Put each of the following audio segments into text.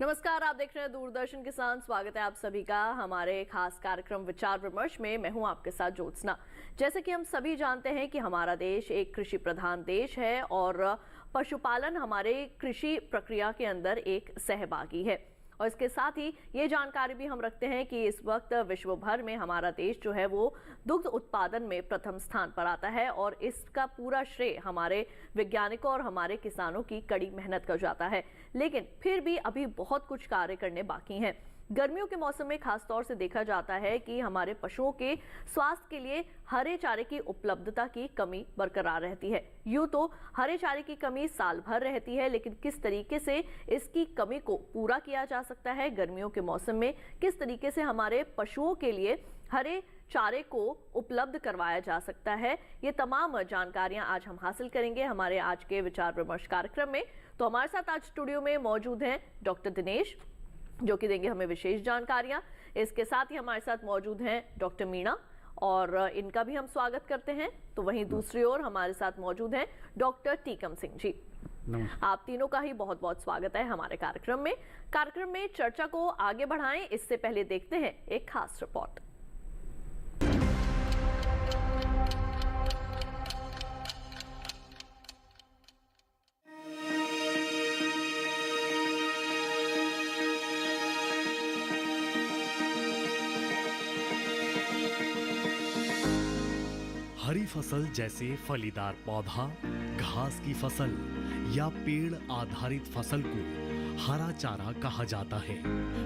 नमस्कार, आप देख रहे हैं दूरदर्शन किसान। स्वागत है आप सभी का हमारे खास कार्यक्रम विचार विमर्श में। मैं हूं आपके साथ ज्योत्सना। जैसे कि हम सभी जानते हैं कि हमारा देश एक कृषि प्रधान देश है और पशुपालन हमारे कृषि प्रक्रिया के अंदर एक सहभागी है। और इसके साथ ही ये जानकारी भी हम रखते हैं कि इस वक्त विश्व भर में हमारा देश जो है वो दुग्ध उत्पादन में प्रथम स्थान पर आता है और इसका पूरा श्रेय हमारे वैज्ञानिकों और हमारे किसानों की कड़ी मेहनत का जाता है। लेकिन फिर भी अभी बहुत कुछ कार्य करने बाकी हैं। गर्मियों के मौसम में खास तौर से देखा जाता है कि हमारे पशुओं के स्वास्थ्य के लिए हरे चारे की उपलब्धता की कमी बरकरार रहती है। यूं तो हरे चारे की कमी साल भर रहती है, लेकिन किस तरीके से इसकी कमी को पूरा किया जा सकता है गर्मियों के मौसम में, किस तरीके से हमारे पशुओं के लिए हरे चारे को उपलब्ध करवाया जा सकता है, ये तमाम जानकारियां आज हम हासिल करेंगे हमारे आज के विचार विमर्श कार्यक्रम में। तो हमारे साथ आज स्टूडियो में मौजूद हैं डॉक्टर दिनेश, जो कि देंगे हमें विशेष जानकारियां। इसके साथ ही हमारे साथ मौजूद हैं डॉक्टर मीणा और इनका भी हम स्वागत करते हैं। तो वहीं दूसरी ओर हमारे साथ मौजूद हैं डॉक्टर टीकम सिंह जी। आप तीनों का ही बहुत बहुत स्वागत है हमारे कार्यक्रम में। कार्यक्रम में चर्चा को आगे बढ़ाएं इससे पहले देखते हैं एक खास रिपोर्ट। हरी फसल जैसे फलीदार पौधा, घास की फसल या पेड़ आधारित फसल को हरा चारा कहा जाता है।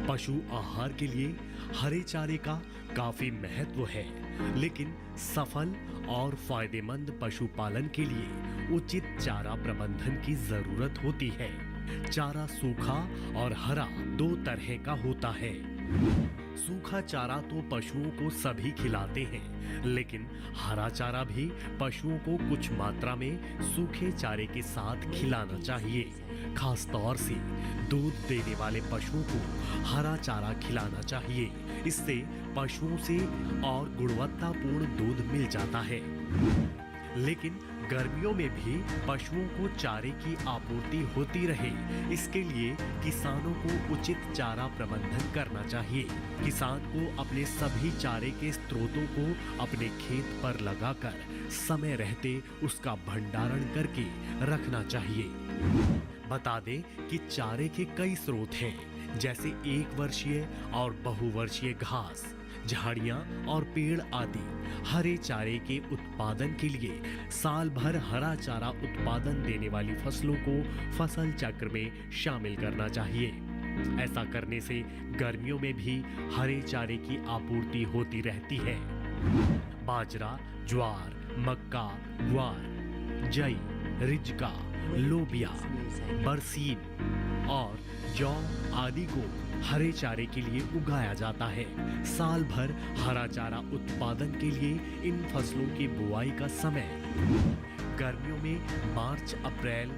पशु आहार के लिए हरे चारे का काफी महत्व है, लेकिन सफल और फायदेमंद पशुपालन के लिए उचित चारा प्रबंधन की जरूरत होती है। चारा सूखा और हरा दो तरह का होता है। सूखा चारा तो पशुओं को सभी खिलाते हैं, लेकिन हरा चारा भी पशुओं को कुछ मात्रा में सूखे चारे के साथ खिलाना चाहिए। खास तौर से दूध देने वाले पशुओं को हरा चारा खिलाना चाहिए। इससे पशुओं से और गुणवत्तापूर्ण दूध मिल जाता है। लेकिन गर्मियों में भी पशुओं को चारे की आपूर्ति होती रहे, इसके लिए किसानों को उचित चारा प्रबंधन करना चाहिए। किसान को अपने सभी चारे के स्रोतों को अपने खेत पर लगाकर समय रहते उसका भंडारण करके रखना चाहिए। बता दें कि चारे के कई स्रोत हैं, जैसे एक वर्षीय और बहुवर्षीय घास, झाड़ियां और पेड़ आदि। हरे चारे के उत्पादन के लिए साल भर हरा चारा उत्पादन देने वाली फसलों को फसल चक्र में शामिल करना चाहिए। ऐसा करने से गर्मियों में भी हरे चारे की आपूर्ति होती रहती है। बाजरा, ज्वार, मक्का, ग्वार, जई, रिजका, लोबिया, बरसीन और जौ आदि को हरे चारे के लिए उगाया जाता है। साल भर हरा चारा उत्पादन के लिए इन फसलों की बुआई का समय गर्मियों में मार्च अप्रैल,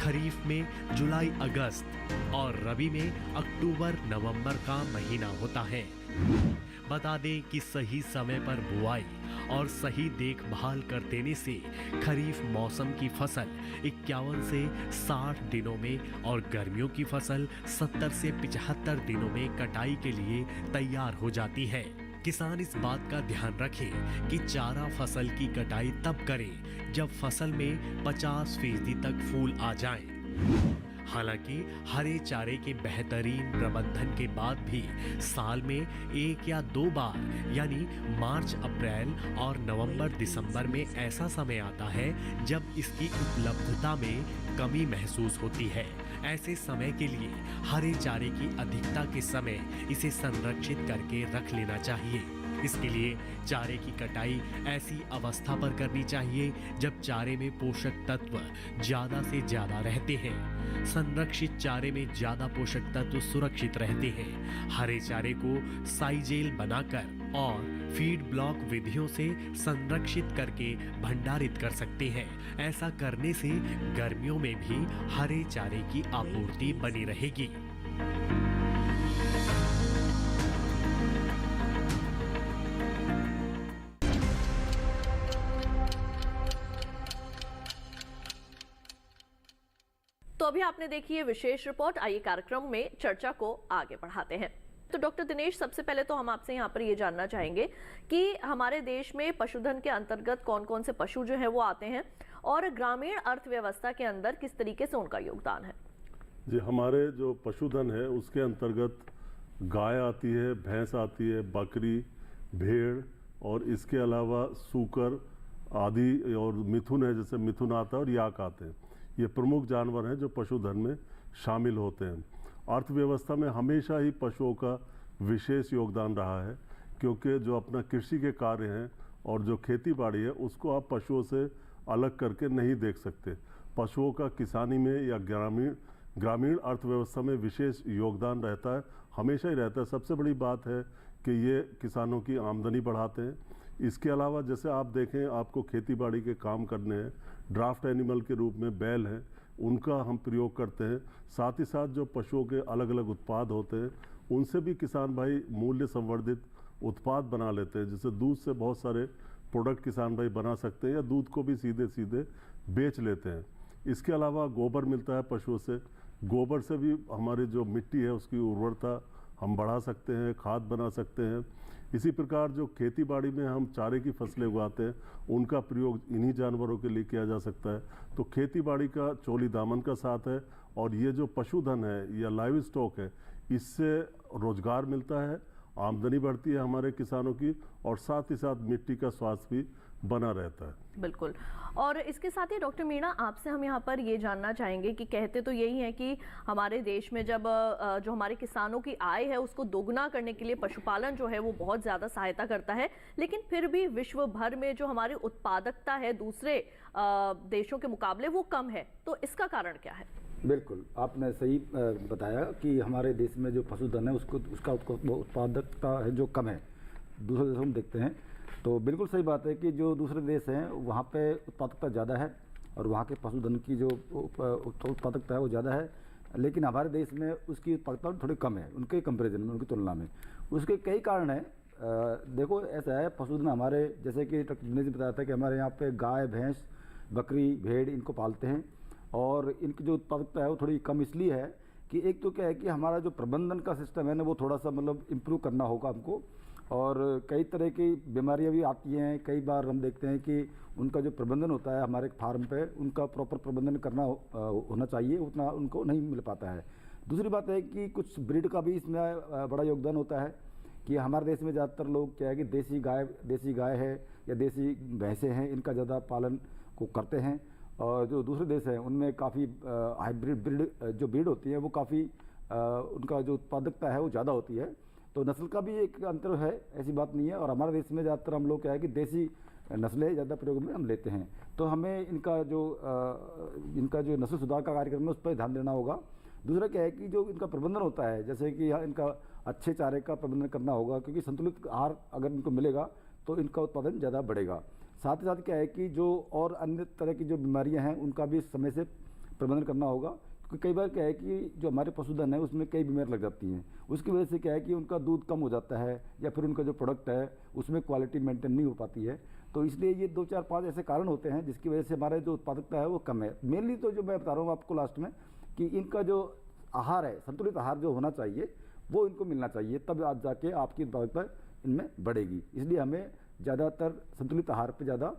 खरीफ में जुलाई अगस्त और रबी में अक्टूबर नवंबर का महीना होता है। बता दें कि सही समय पर बुआई और सही देखभाल कर देने से खरीफ मौसम की फसल 51 से 60 दिनों में और गर्मियों की फसल 70 से 75 दिनों में कटाई के लिए तैयार हो जाती है। किसान इस बात का ध्यान रखें कि चारा फसल की कटाई तब करें जब फसल में 50% तक फूल आ जाएं। हालांकि हरे चारे के बेहतरीन प्रबंधन के बाद भी साल में एक या दो बार यानी मार्च अप्रैल और नवंबर दिसंबर में ऐसा समय आता है जब इसकी उपलब्धता में कमी महसूस होती है। ऐसे समय के लिए हरे चारे की अधिकता के समय इसे संरक्षित करके रख लेना चाहिए। इसके लिए चारे की कटाई ऐसी अवस्था पर करनी चाहिए जब चारे में पोषक तत्व ज्यादा से ज्यादा रहते हैं। संरक्षित चारे में ज्यादा पोषक तत्व सुरक्षित रहते हैं। हरे चारे को साइजेल बनाकर और फीड ब्लॉक विधियों से संरक्षित करके भंडारित कर सकते हैं। ऐसा करने से गर्मियों में भी हरे चारे की आपूर्ति बनी रहेगी। तो अभी आपने देखी ये विशेष रिपोर्ट, आइए कार्यक्रम में चर्चा को आगे बढ़ाते हैं। तो डॉक्टर दिनेश, सबसे पहले तो हम आपसे यहाँ पर ये जानना चाहेंगे कि हमारे देश में पशुधन के अंतर्गत कौन कौन से पशु जो है वो आते हैं और ग्रामीण अर्थव्यवस्था के अंदर किस तरीके से उनका योगदान है। जी, हमारे जो पशुधन है उसके अंतर्गत गाय आती है, भैंस आती है, बकरी, भेड़ और इसके अलावा सूकर आदि और मिथुन है, जैसे मिथुन आता है और याक आते हैं। ये प्रमुख जानवर हैं जो पशुधन में शामिल होते हैं। अर्थव्यवस्था में हमेशा ही पशुओं का विशेष योगदान रहा है, क्योंकि जो अपना कृषि के कार्य हैं और जो खेती बाड़ी है उसको आप पशुओं से अलग करके नहीं देख सकते। पशुओं का किसानी में या ग्रामीण अर्थव्यवस्था में विशेष योगदान रहता है, हमेशा ही रहता है। सबसे बड़ी बात है कि ये किसानों की आमदनी बढ़ाते हैं। इसके अलावा जैसे आप देखें, आपको खेती बाड़ी के काम करने हैं, ड्राफ्ट एनिमल के रूप में बैल हैं, उनका हम प्रयोग करते हैं। साथ ही साथ जो पशुओं के अलग अलग उत्पाद होते हैं उनसे भी किसान भाई मूल्य संवर्धित उत्पाद बना लेते हैं। जैसे दूध से बहुत सारे प्रोडक्ट किसान भाई बना सकते हैं या दूध को भी सीधे सीधे बेच लेते हैं। इसके अलावा गोबर मिलता है पशुओं से, गोबर से भी हमारी जो मिट्टी है उसकी उर्वरता हम बढ़ा सकते हैं, खाद बना सकते हैं। इसी प्रकार जो खेती बाड़ी में हम चारे की फसलें उगाते हैं उनका प्रयोग इन्हीं जानवरों के लिए किया जा सकता है। तो खेती बाड़ी का चोली दामन का साथ है और ये जो पशुधन है या लाइव स्टॉक है, इससे रोजगार मिलता है, आमदनी बढ़ती है हमारे किसानों की और साथ ही साथ मिट्टी का स्वास्थ्य भी बना रहता है। बिल्कुल। और इसके साथ ही डॉक्टर मीणा, आपसे हम यहाँ पर ये जानना चाहेंगे कि कहते तो यही है कि हमारे देश में जब जो हमारे किसानों की आय है उसको दोगुना करने के लिए पशुपालन जो है वो बहुत ज़्यादा सहायता करता है, लेकिन फिर भी विश्व भर में जो हमारी उत्पादकता है दूसरे देशों के मुकाबले वो कम है, तो इसका कारण क्या है? बिल्कुल, आपने सही बताया कि हमारे देश में जो पशुधन है उसका उत्पादकता है जो कम है, दूसरे देशों में देखते हैं तो बिल्कुल सही बात है कि जो दूसरे देश हैं वहाँ पे उत्पादकता ज़्यादा है और वहाँ के पशुधन की जो उत्पादकता है वो ज़्यादा है, लेकिन हमारे देश में उसकी उत्पादकता थोड़ी कम है उनके कंपैरिजन में, उनकी तुलना में। उसके कई कारण हैं। देखो ऐसा है, पशुधन हमारे जैसे कि डॉक्टर दिनेश ने बताया था कि हमारे यहाँ पे गाय, भैंस, बकरी, भेड़ इनको पालते हैं और इनकी जो उत्पादकता है वो थोड़ी कम इसलिए है कि एक तो क्या है कि हमारा जो प्रबंधन का सिस्टम है ना वो थोड़ा सा मतलब इम्प्रूव करना होगा हमको, और कई तरह की बीमारियां भी आती हैं। कई बार हम देखते हैं कि उनका जो प्रबंधन होता है हमारे फार्म पे, उनका प्रॉपर प्रबंधन करना होना चाहिए, उतना उनको नहीं मिल पाता है। दूसरी बात है कि कुछ ब्रीड का भी इसमें बड़ा योगदान होता है कि हमारे देश में ज़्यादातर लोग क्या है कि देसी गाय है या देसी भैंसें हैं, इनका ज़्यादा पालन को करते हैं। और जो दूसरे देश हैं उनमें काफ़ी हाइब्रिड ब्रीड होती है वो काफ़ी उनका जो उत्पादकता है वो ज़्यादा होती है। तो नस्ल का भी एक अंतर है, ऐसी बात नहीं है। और हमारे देश में ज़्यादातर हम लोग क्या है कि देसी नस्लें ज़्यादा प्रयोग में हम लेते हैं, तो हमें इनका जो नस्ल सुधार का कार्यक्रम है उस पर ध्यान देना होगा। दूसरा क्या है कि जो इनका प्रबंधन होता है, जैसे कि इनका अच्छे चारे का प्रबंधन करना होगा, क्योंकि संतुलित आहार अगर इनको मिलेगा तो इनका उत्पादन ज़्यादा बढ़ेगा। साथ ही साथ क्या है कि जो और अन्य तरह की जो बीमारियां हैं उनका भी समय से प्रबंधन करना होगा, क्योंकि कई बार क्या है कि जो हमारे पशुधन है उसमें कई बीमारी लग जाती हैं। उसकी वजह से क्या है कि उनका दूध कम हो जाता है या फिर उनका जो प्रोडक्ट है उसमें क्वालिटी मेंटेन नहीं हो पाती है। तो इसलिए ये 2, 4, 5 ऐसे कारण होते हैं जिसकी वजह से हमारे जो उत्पादकता है वो कम है। मेनली तो जो मैं बता रहा हूँ आपको लास्ट में कि इनका जो आहार है, संतुलित आहार जो होना चाहिए वो इनको मिलना चाहिए, तब आज जाके आपकी उत्पादकता इनमें बढ़ेगी। इसलिए हमें ज़्यादातर संतुलित आहार पर ज़्यादा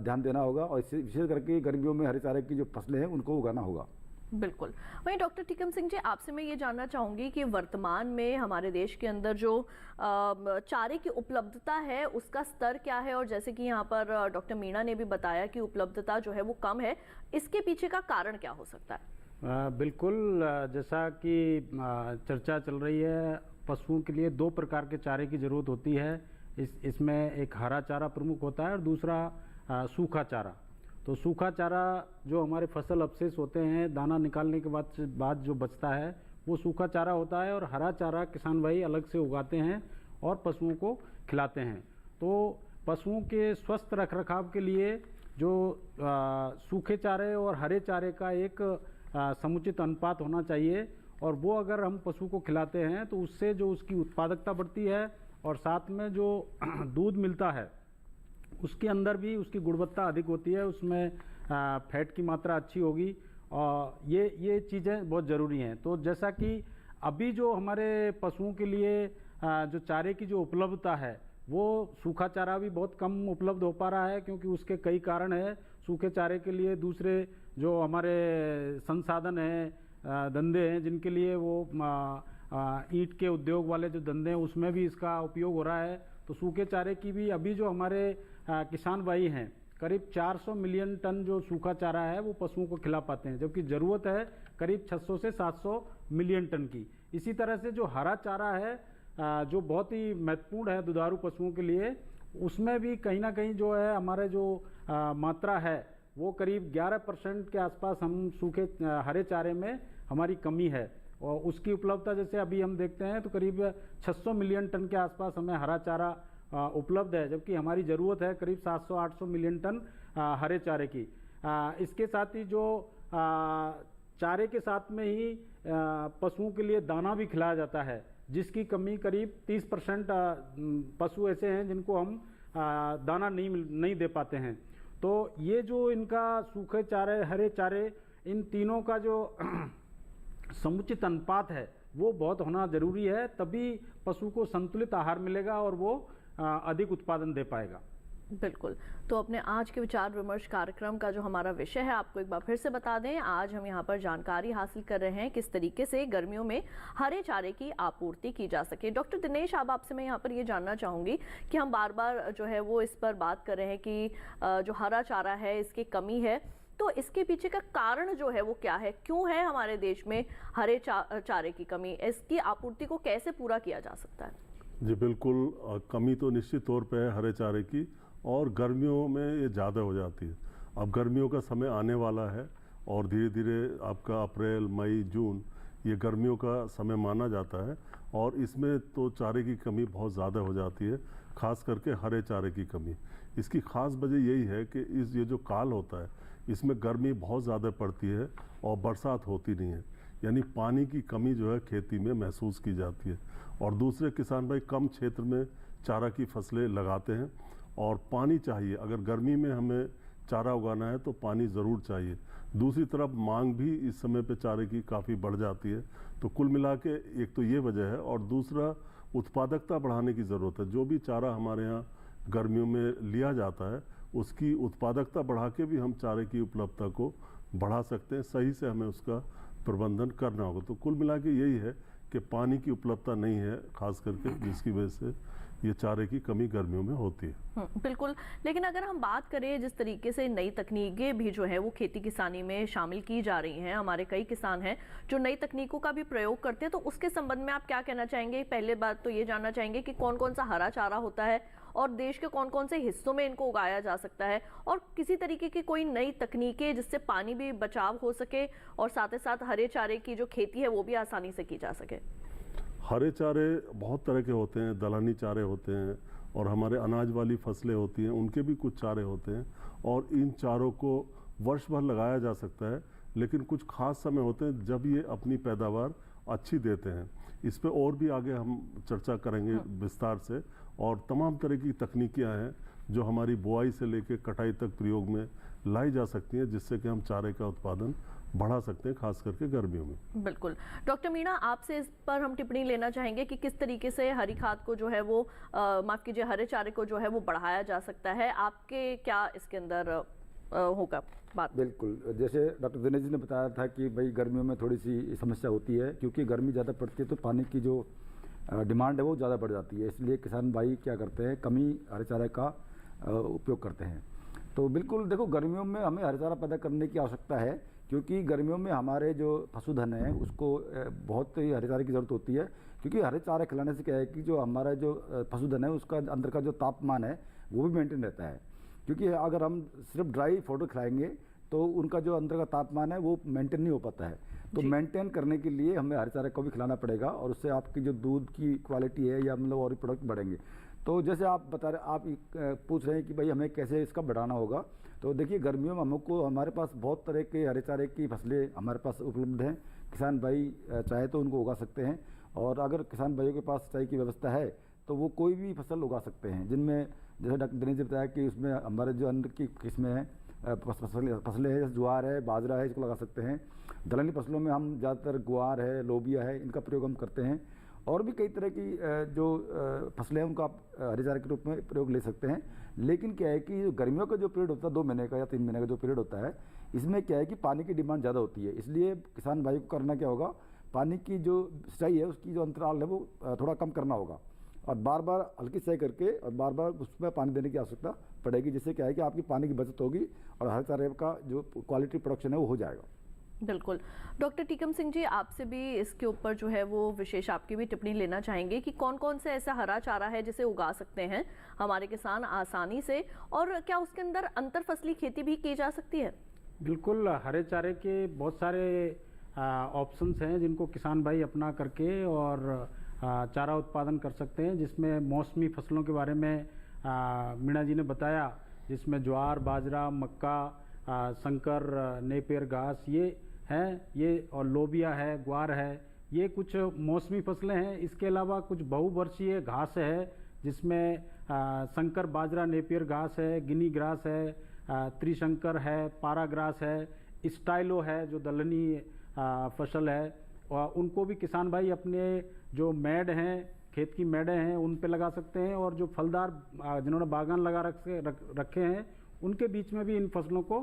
ध्यान देना होगा और इससे विशेष करके गर्मियों में हरे चारे की जो फसलें हैं उनको उगाना होगा। बिल्कुल। वहीं डॉक्टर टीकम सिंह जी, आपसे मैं ये जानना चाहूँगी कि वर्तमान में हमारे देश के अंदर जो चारे की उपलब्धता है उसका स्तर क्या है, और जैसे कि यहाँ पर डॉक्टर मीणा ने भी बताया कि उपलब्धता जो है वो कम है, इसके पीछे का कारण क्या हो सकता है? बिल्कुल, जैसा कि चर्चा चल रही है, पशुओं के लिए 2 प्रकार के चारे की ज़रूरत होती है। इसमें एक हरा चारा प्रमुख होता है और दूसरा सूखा चारा। तो सूखा चारा जो हमारे फसल अवशेष होते हैं, दाना निकालने के बाद जो बचता है वो सूखा चारा होता है, और हरा चारा किसान भाई अलग से उगाते हैं और पशुओं को खिलाते हैं। तो पशुओं के स्वस्थ रखरखाव के लिए जो सूखे चारे और हरे चारे का एक समुचित अनुपात होना चाहिए, और वो अगर हम पशु को खिलाते हैं तो उससे जो उसकी उत्पादकता बढ़ती है और साथ में जो दूध मिलता है उसके अंदर भी उसकी गुणवत्ता अधिक होती है, उसमें फैट की मात्रा अच्छी होगी ये चीज़ें बहुत ज़रूरी हैं। तो जैसा कि अभी जो हमारे पशुओं के लिए जो चारे की जो उपलब्धता है, वो सूखा चारा भी बहुत कम उपलब्ध हो पा रहा है, क्योंकि उसके कई कारण हैं। सूखे चारे के लिए दूसरे जो हमारे संसाधन हैं, धंधे हैं, जिनके लिए वो ईंट के उद्योग वाले जो धंधे हैं उसमें भी इसका उपयोग हो रहा है। तो सूखे चारे की भी अभी जो हमारे किसान भाई हैं, करीब 400 मिलियन टन जो सूखा चारा है वो पशुओं को खिला पाते हैं, जबकि ज़रूरत है करीब 600 से 700 मिलियन टन की। इसी तरह से जो हरा चारा है जो बहुत ही महत्वपूर्ण है दुधारू पशुओं के लिए, उसमें भी कहीं ना कहीं जो है हमारे जो मात्रा है वो करीब 11% के आसपास हम सूखे हरे चारे में हमारी कमी है। और उसकी उपलब्धता जैसे अभी हम देखते हैं तो करीब 600 मिलियन टन के आसपास हमें हरा चारा उपलब्ध है, जबकि हमारी ज़रूरत है करीब 700-800 मिलियन टन हरे चारे की। इसके साथ ही जो चारे के साथ में ही पशुओं के लिए दाना भी खिलाया जाता है, जिसकी कमी करीब 30% पशु ऐसे हैं जिनको हम दाना नहीं दे पाते हैं। तो ये जो इनका सूखे चारे, हरे चारे, इन तीनों का जो समुचित अनुपात है वो बहुत होना ज़रूरी है, तभी पशु को संतुलित आहार मिलेगा और वो अधिक उत्पादन दे पाएगा। बिल्कुल। तो अपने आज के विचार विमर्श कार्यक्रम का जो हमारा विषय है आपको एक बार फिर से बता दें। आज हम यहाँ पर जानकारी हासिल कर रहे हैं किस तरीके से गर्मियों में हरे चारे की आपूर्ति की जा सके। डॉक्टर दिनेश, अब आपसे मैं यहाँ पर ये जानना चाहूँगी कि हम बार बार जो है वो इस पर बात कर रहे हैं कि जो हरा चारा है इसकी कमी है, तो इसके पीछे का कारण जो है वो क्या है? क्यों है हमारे देश में हरे चारे की कमी? इसकी आपूर्ति को कैसे पूरा किया जा सकता है? जी बिल्कुल, कमी तो निश्चित तौर पे है हरे चारे की, और गर्मियों में ये ज़्यादा हो जाती है। अब गर्मियों का समय आने वाला है और धीरे धीरे आपका अप्रैल, मई, जून ये गर्मियों का समय माना जाता है, और इसमें तो चारे की कमी बहुत ज़्यादा हो जाती है, खास करके हरे चारे की कमी। इसकी खास वजह यही है कि ये जो काल होता है इसमें गर्मी बहुत ज़्यादा पड़ती है और बरसात होती नहीं है, यानी पानी की कमी जो है खेती में महसूस की जाती है। और दूसरे किसान भाई कम क्षेत्र में चारा की फसलें लगाते हैं और पानी चाहिए। अगर गर्मी में हमें चारा उगाना है तो पानी ज़रूर चाहिए। दूसरी तरफ मांग भी इस समय पे चारे की काफ़ी बढ़ जाती है। तो कुल मिला के एक तो ये वजह है, और दूसरा उत्पादकता बढ़ाने की ज़रूरत है। जो भी चारा हमारे यहाँ गर्मियों में लिया जाता है उसकी उत्पादकता बढ़ा के भी हम चारे की उपलब्धता को बढ़ा सकते हैं। सही से हमें उसका प्रबंधन करना होगा। तो कुल मिला के यही है कि पानी की उपलब्धता नहीं है खास करके, जिसकी वजह से ये चारे की कमी गर्मियों में होती है। बिल्कुल। लेकिन अगर हम बात करें जिस तरीके से नई तकनीकें भी जो है वो खेती किसानी में शामिल की जा रही हैं, हमारे कई किसान हैं जो नई तकनीकों का भी प्रयोग करते हैं, तो उसके संबंध में आप क्या कहना चाहेंगे? पहले बात तो ये जानना चाहेंगे कि कौन कौन सा हरा चारा होता है और देश के कौन कौन से हिस्सों में इनको उगाया जा सकता है, और किसी तरीके की कोई नई तकनीकें जिससे पानी भी बचाव हो सके और साथ ही साथ हरे चारे की जो खेती है वो भी आसानी से की जा सके। हरे चारे बहुत तरह के होते हैं, दलहनी चारे होते हैं और हमारे अनाज वाली फसलें होती हैं, उनके भी कुछ चारे होते हैं, और इन चारों को वर्ष भर लगाया जा सकता है। लेकिन कुछ खास समय होते हैं जब ये अपनी पैदावार अच्छी देते हैं। इस पे और भी आगे हम चर्चा करेंगे विस्तार से। और तमाम तरह की तकनीकियाँ हैं जो हमारी बुआई से लेकर कटाई तक प्रयोग में लाई जा सकती हैं, जिससे कि हम चारे का उत्पादन बढ़ा सकते हैं, खास करके गर्मियों में। बिल्कुल। डॉक्टर मीणा, आपसे इस पर हम टिप्पणी लेना चाहेंगे कि किस तरीके से हरी खाद को जो है वो माफ कीजिए हरे चारे को जो है वो बढ़ाया जा सकता है। आपके क्या इसके अंदर होगा बात? बिल्कुल, जैसे डॉक्टर दिनेश जी ने बताया था कि भाई गर्मियों में थोड़ी सी समस्या होती है, क्योंकि गर्मी ज़्यादा पड़ती है तो पानी की जो डिमांड है वो ज़्यादा बढ़ जाती है। इसलिए किसान भाई क्या करते हैं, कमी हरे चारे का उपयोग करते हैं। तो बिल्कुल देखो, गर्मियों में हमें हरे चारा पैदा करने की आवश्यकता है, क्योंकि गर्मियों में हमारे जो पशुधन है उसको बहुत ही हरे चारे की ज़रूरत होती है। क्योंकि हरे चारे खिलाने से क्या है कि जो हमारा जो पशुधन है उसका अंदर का जो तापमान है वो भी मेंटेन रहता है। क्योंकि अगर हम सिर्फ ड्राई फोडर खिलाएंगे तो उनका जो अंदर का तापमान है वो मेंटेन नहीं हो पाता है। तो मेंटेन करने के लिए हमें हरे चारे को भी खिलाना पड़ेगा, और उससे आपकी जो दूध की क्वालिटी है या मतलब और भी प्रोडक्ट बढ़ेंगे। तो जैसे आप बता रहे, आप पूछ रहे हैं कि भाई हमें कैसे इसका बढ़ाना होगा। तो देखिए, गर्मियों में हमको हमारे पास बहुत तरह के हरे चारे की फसलें हमारे पास उपलब्ध हैं। किसान भाई चाहे तो उनको उगा सकते हैं, और अगर किसान भाइयों के पास सिंचाई की व्यवस्था है तो वो कोई भी फसल उगा सकते हैं, जिनमें जैसे डॉक्टर दिनेश जी बताया कि उसमें हमारे जो अन्न की किस्में हैं फसलें हैं, जैसे ज्वार है, बाजरा है, इसको लगा सकते हैं। दलहनी फसलों में हम ज़्यादातर ग्वार है, लोबिया है, इनका प्रयोग हम करते हैं। और भी कई तरह की जो फसलें हैं उनका आप हरे चारे के रूप में प्रयोग ले सकते हैं। लेकिन क्या है कि गर्मियों का जो पीरियड होता है 2 महीने का या 3 महीने का जो पीरियड होता है, इसमें क्या है कि पानी की डिमांड ज़्यादा होती है। इसलिए किसान भाई को करना क्या होगा, पानी की जो सिंचाई है उसकी जो अंतराल है वो थोड़ा कम करना होगा, और बार बार हल्की सिंचाई करके और बार बार उसमें पानी देने की आवश्यकता पड़ेगी, जिससे क्या है कि आपकी पानी की बचत होगी और हरे चारे का जो क्वालिटी प्रोडक्शन है वो हो जाएगा। बिल्कुल। डॉक्टर टीकम सिंह जी, आपसे भी इसके ऊपर जो है वो विशेष आपकी भी टिप्पणी लेना चाहेंगे कि कौन कौन से ऐसा हरा चारा है जिसे उगा सकते हैं हमारे किसान आसानी से, और क्या उसके अंदर अंतर फसली खेती भी की जा सकती है? बिल्कुल, हरे चारे के बहुत सारे ऑप्शंस हैं जिनको किसान भाई अपना करके और चारा उत्पादन कर सकते हैं, जिसमें मौसमी फसलों के बारे में मीणा जी ने बताया, जिसमें ज्वार, बाजरा, मक्का, संकर, नेपियर घास ये हैं, ये और लोबिया है, ग्वार है, ये कुछ मौसमी फसलें हैं। इसके अलावा कुछ बहुवर्षीय घास है, जिसमें संकर बाजरा, नेपियर घास है, गिनी ग्रास है, त्रिशंकर है, पारा ग्रास है, स्टाइलो है जो दलहनी फसल है, और उनको भी किसान भाई अपने जो मेड हैं, खेत की मेडें हैं, उन पे लगा सकते हैं। और जो फलदार जिन्होंने बागान लगा रखे हैं, उनके बीच में भी इन फसलों को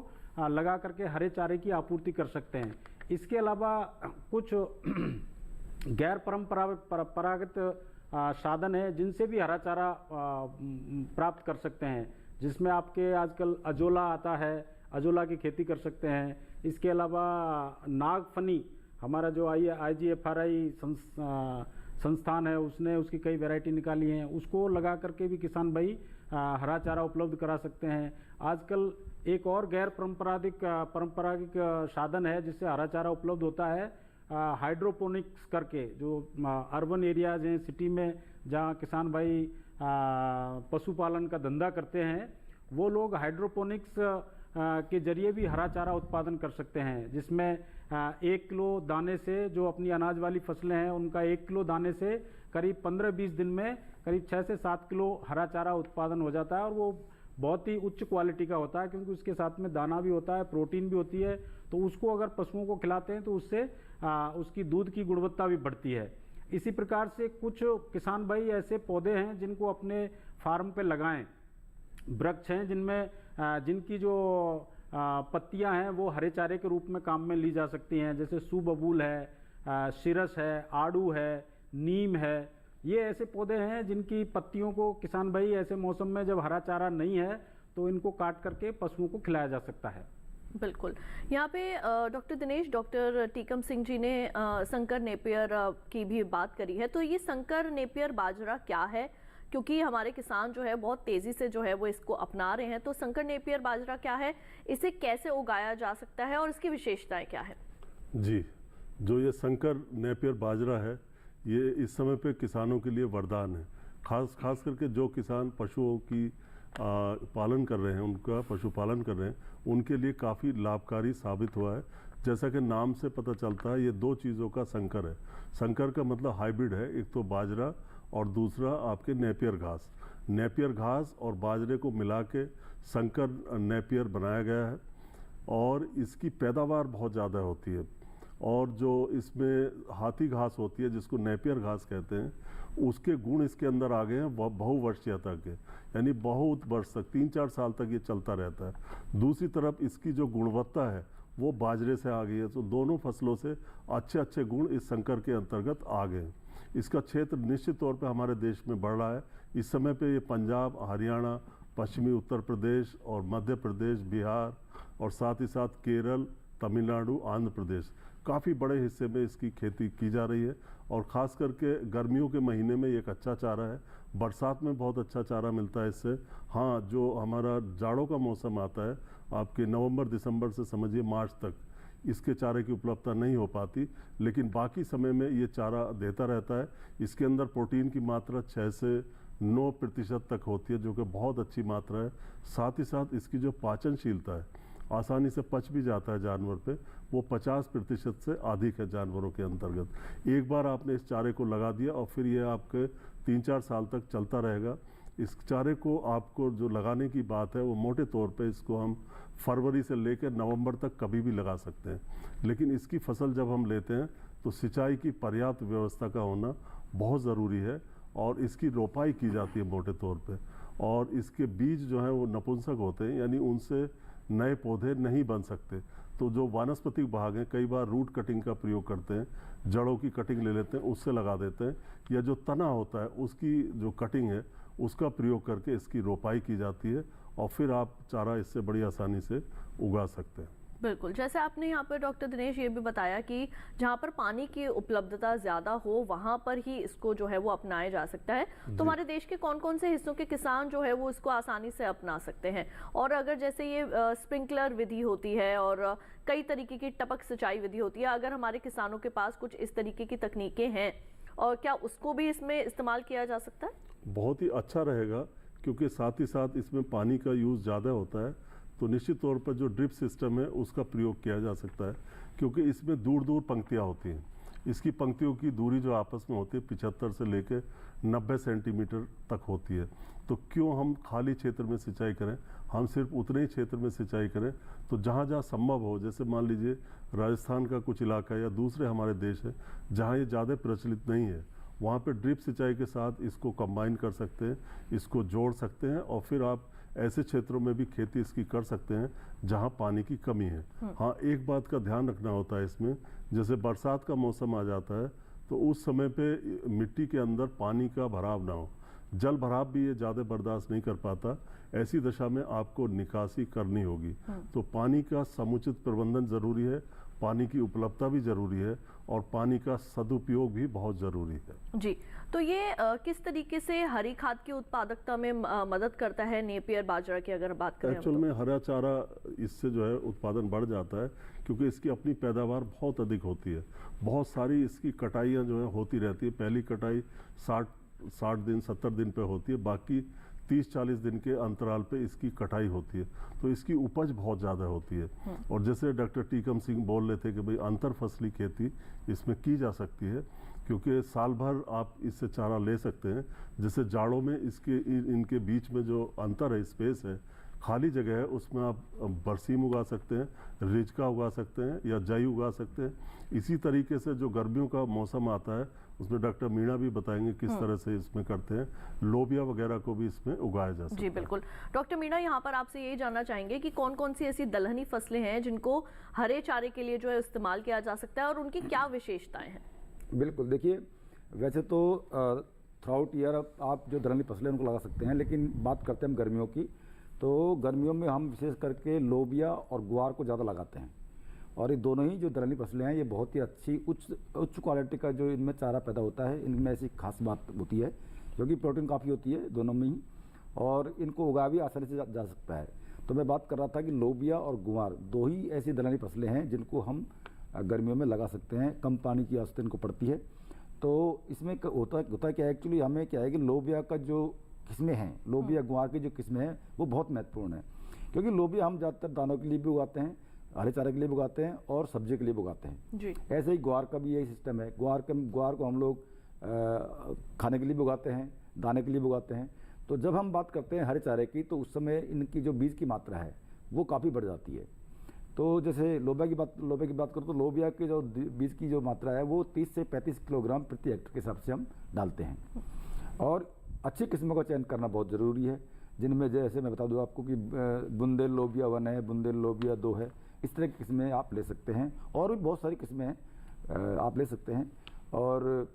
लगा करके हरे चारे की आपूर्ति कर सकते हैं। इसके अलावा कुछ गैर परंपरागत साधन है जिनसे भी हरा चारा प्राप्त कर सकते हैं, जिसमें आपके आजकल अजोला आता है, अजोला की खेती कर सकते हैं। इसके अलावा नागफनी, हमारा जो IGFRI संस्थान है, उसने उसकी कई वैरायटी निकाली हैं, उसको लगा करके भी किसान भाई हरा चारा उपलब्ध करा सकते हैं। आजकल एक और गैर परंपरागत साधन है जिससे हरा चारा उपलब्ध होता है, हाइड्रोपोनिक्स करके, जो अर्बन एरियाज हैं, सिटी में जहाँ किसान भाई पशुपालन का धंधा करते हैं, वो लोग हाइड्रोपोनिक्स के जरिए भी हरा चारा उत्पादन कर सकते हैं, जिसमें 1 किलो दाने से, जो अपनी अनाज वाली फसलें हैं उनका 1 किलो दाने से करीब 15-20 दिन में करीब 6 से 7 किलो हरा चारा उत्पादन हो जाता है। और वो बहुत ही उच्च क्वालिटी का होता है, क्योंकि उसके साथ में दाना भी होता है, प्रोटीन भी होती है। तो उसको अगर पशुओं को खिलाते हैं तो उससे उसकी दूध की गुणवत्ता भी बढ़ती है। इसी प्रकार से कुछ किसान भाई ऐसे पौधे हैं जिनको अपने फार्म पे लगाएं, वृक्ष हैं जिनमें जिनकी जो पत्तियां हैं वो हरे चारे के रूप में काम में ली जा सकती हैं, जैसे सूबबूल है, सिरस है, आड़ू है, नीम है। ये ऐसे पौधे हैं जिनकी पत्तियों को किसान भाई ऐसे मौसम में जब हरा चारा नहीं है तो इनको काट करके पशुओं को खिलाया जा सकता है। बिल्कुल। यहाँ पे डॉक्टर दिनेश, डॉक्टर टीकम सिंह जी ने संकर नेपियर की भी बात करी है, तो ये संकर नेपियर बाजरा क्या है? क्योंकि हमारे किसान जो है बहुत तेज़ी से जो है वो इसको अपना रहे हैं, तो संकर नेपियर बाजरा क्या है, इसे कैसे उगाया जा सकता है और इसकी विशेषताएं क्या है? जी, जो ये संकर नेपियर बाजरा है, ये इस समय पे किसानों के लिए वरदान है। खास करके जो किसान पशुओं की पालन कर रहे हैं, उनका पशुपालन कर रहे हैं, उनके लिए काफ़ी लाभकारी साबित हुआ है। जैसा कि नाम से पता चलता है, ये 2 चीज़ों का संकर है। संकर का मतलब हाइब्रिड है, एक तो बाजरा और दूसरा आपके नेपियर घास। नेपियर घास और बाजरे को मिला के संकर नेपियर बनाया गया है, और इसकी पैदावार बहुत ज़्यादा होती है। और जो इसमें हाथी घास होती है, जिसको नेपियर घास कहते हैं, उसके गुण इसके अंदर आ गए हैं बहुवर्षीयता के, यानी बहुत वर्ष तक, 3-4 साल तक ये चलता रहता है। दूसरी तरफ इसकी जो गुणवत्ता है वो बाजरे से आ गई है, तो दोनों फसलों से अच्छे गुण इस संकर के अंतर्गत आ गए हैं। इसका क्षेत्र निश्चित तौर पे हमारे देश में बढ़ रहा है। इस समय पे ये पंजाब, हरियाणा, पश्चिमी उत्तर प्रदेश और मध्य प्रदेश, बिहार और साथ ही साथ केरल, तमिलनाडु, आंध्र प्रदेश, काफ़ी बड़े हिस्से में इसकी खेती की जा रही है। और ख़ास करके गर्मियों के महीने में ये एक अच्छा चारा है, बरसात में बहुत अच्छा चारा मिलता है इससे। हाँ, जो हमारा जाड़ों का मौसम आता है, आपके नवंबर दिसंबर से समझिए मार्च तक, इसके चारे की उपलब्धता नहीं हो पाती, लेकिन बाकी समय में ये चारा देता रहता है। इसके अंदर प्रोटीन की मात्रा 6 से 9% तक होती है, जो कि बहुत अच्छी मात्रा है। साथ ही साथ इसकी जो पाचनशीलता है, आसानी से पच भी जाता है जानवर पे, वो 50% से अधिक है जानवरों के अंतर्गत। एक बार आपने इस चारे को लगा दिया और फिर ये आपके 3-4 साल तक चलता रहेगा। इस चारे को आपको जो लगाने की बात है वो मोटे तौर पे इसको हम फरवरी से लेकर नवंबर तक कभी भी लगा सकते हैं, लेकिन इसकी फसल जब हम लेते हैं तो सिंचाई की पर्याप्त व्यवस्था का होना बहुत ज़रूरी है और इसकी रोपाई की जाती है मोटे तौर पे। और इसके बीज जो हैं वो नपुंसक होते हैं, यानी उनसे नए पौधे नहीं बन सकते। तो जो वानस्पतिक भाग हैं कई बार रूट कटिंग का प्रयोग करते हैं, जड़ों की कटिंग ले लेते हैं, उससे लगा देते हैं, या जो तना होता है उसकी जो कटिंग है उसका प्रयोग करके इसकी रोपाई की जाती है और फिर आप चारा इससे बड़ी आसानी से उगा सकते हैं। बिल्कुल, जैसे आपने यहाँ पर डॉक्टर दिनेश ये भी बताया कि जहाँ पर पानी की उपलब्धता ज़्यादा हो वहाँ पर ही इसको जो है वो अपनाया जा सकता है। तो हमारे देश के कौन कौन से हिस्सों के किसान जो है वो इसको आसानी से अपना सकते हैं? और अगर जैसे ये स्प्रिंकलर विधि होती है और कई तरीके की टपक सिंचाई विधि होती है, अगर हमारे किसानों के पास कुछ इस तरीके की तकनीकें हैं और क्या उसको भी इसमें इस्तेमाल किया जा सकता है? बहुत ही अच्छा रहेगा, क्योंकि साथ ही साथ इसमें पानी का यूज़ ज़्यादा होता है, तो निश्चित तौर पर जो ड्रिप सिस्टम है उसका प्रयोग किया जा सकता है, क्योंकि इसमें दूर दूर पंक्तियाँ होती हैं। इसकी पंक्तियों की दूरी जो आपस में होती है 75 से लेकर 90 सेंटीमीटर तक होती है। तो क्यों हम खाली क्षेत्र में सिंचाई करें, हम सिर्फ उतने ही क्षेत्र में सिंचाई करें। तो जहाँ जहाँ संभव हो, जैसे मान लीजिए राजस्थान का कुछ इलाका या दूसरे हमारे देश है जहाँ ये ज़्यादा प्रचलित नहीं है, वहाँ पे ड्रिप सिंचाई के साथ इसको कंबाइन कर सकते हैं, इसको जोड़ सकते हैं और फिर आप ऐसे क्षेत्रों में भी खेती इसकी कर सकते हैं जहाँ पानी की कमी है। हाँ, एक बात का ध्यान रखना होता है इसमें, जैसे बरसात का मौसम आ जाता है तो उस समय पे मिट्टी के अंदर पानी का भराव ना हो, जल भराव भी ये ज़्यादा बर्दाश्त नहीं कर पाता। ऐसी दशा में आपको निकासी करनी होगी। तो पानी का समुचित प्रबंधन ज़रूरी है, पानी की उपलब्धता भी ज़रूरी है और पानी का सदुपयोग भी बहुत ज़रूरी है। जी, तो ये किस तरीके से हरी खाद की उत्पादकता में मदद करता है नेपियर बाजरा की अगर बात करें? एक्चुअल में हरा चारा इससे जो है उत्पादन बढ़ जाता है, क्योंकि इसकी अपनी पैदावार बहुत अधिक होती है। बहुत सारी इसकी कटाइयाँ जो है होती रहती है। पहली कटाई 60 दिन 70 दिन पे होती है, बाकी 30-40 दिन के अंतराल पे इसकी कटाई होती है। तो इसकी उपज बहुत ज़्यादा होती है। और जैसे डॉक्टर टीकम सिंह बोल रहे थे कि भाई अंतर फसली खेती इसमें की जा सकती है, क्योंकि साल भर आप इससे चारा ले सकते हैं। जैसे जाड़ों में इनके बीच में जो अंतर है, स्पेस है, खाली जगह है, उसमें आप बरसीम उगा सकते हैं, रिजका उगा सकते हैं या जई उगा सकते हैं। इसी तरीके से जो गर्मियों का मौसम आता है उसमें डॉक्टर मीणा भी बताएंगे किस तरह से इसमें करते हैं। लोबिया वगैरह को भी इसमें उगाया जा सकता है। जी बिल्कुल। डॉक्टर मीणा, यहाँ पर आपसे ये जानना चाहेंगे कि कौन कौन सी ऐसी दलहनी फसलें हैं जिनको हरे चारे के लिए जो है इस्तेमाल किया जा सकता है और उनकी क्या विशेषताएं हैं? बिल्कुल, देखिए वैसे तो थ्रू आउट ईयर आप जो दलहनी फसलें उनको लगा सकते हैं, लेकिन बात करते हैं हम गर्मियों की, तो गर्मियों में हम विशेष करके लोबिया और ग्वार को ज़्यादा लगाते हैं। और ये दोनों ही जो दलहनी फसलें हैं ये बहुत ही अच्छी उच्च क्वालिटी का जो इनमें चारा पैदा होता है। इनमें ऐसी खास बात होती है क्योंकि प्रोटीन काफ़ी होती है दोनों में ही, और इनको उगा भी आसानी से जा सकता है। तो मैं बात कर रहा था कि लोबिया और ग्वार दो ही ऐसी दलहनी फसलें हैं जिनको हम गर्मियों में लगा सकते हैं। कम पानी की आवश्यकता इनको पड़ती है। तो इसमें होता क्या है, एक्चुअली हमें क्या है कि लोबिया का जो किस्में हैं, लोबिया ग्वार की जो किस्में हैं वो बहुत महत्वपूर्ण है, क्योंकि लोबिया हम ज़्यादातर दानों के लिए भी उगाते हैं, हरे चारे के लिए भी उगाते हैं और सब्जी के लिए भी उगाते हैं जी। ऐसे ही ग्वार का भी यही सिस्टम है। ग्वार को हम लोग खाने के लिए भी उगाते हैं, दाने के लिए भी उगाते हैं। तो जब हम बात करते हैं हरे चारे की, तो उस समय इनकी जो बीज की मात्रा है वो काफ़ी बढ़ जाती है। तो जैसे लोबिया की बात करूँ तो लोबिया के जो बीज की जो मात्रा है वो 30 से 35 किलोग्राम प्रति हेक्टेयर के हिसाब से हम डालते हैं। और अच्छी किस्मों का चयन करना बहुत ज़रूरी है, जिनमें जैसे मैं बता दूं आपको कि बुंदेल लोबिया 1 है, बुंदेल लोबिया 2 है, इस तरह की किस्में आप ले सकते हैं। और भी बहुत सारी किस्में हैं आप ले सकते हैं। और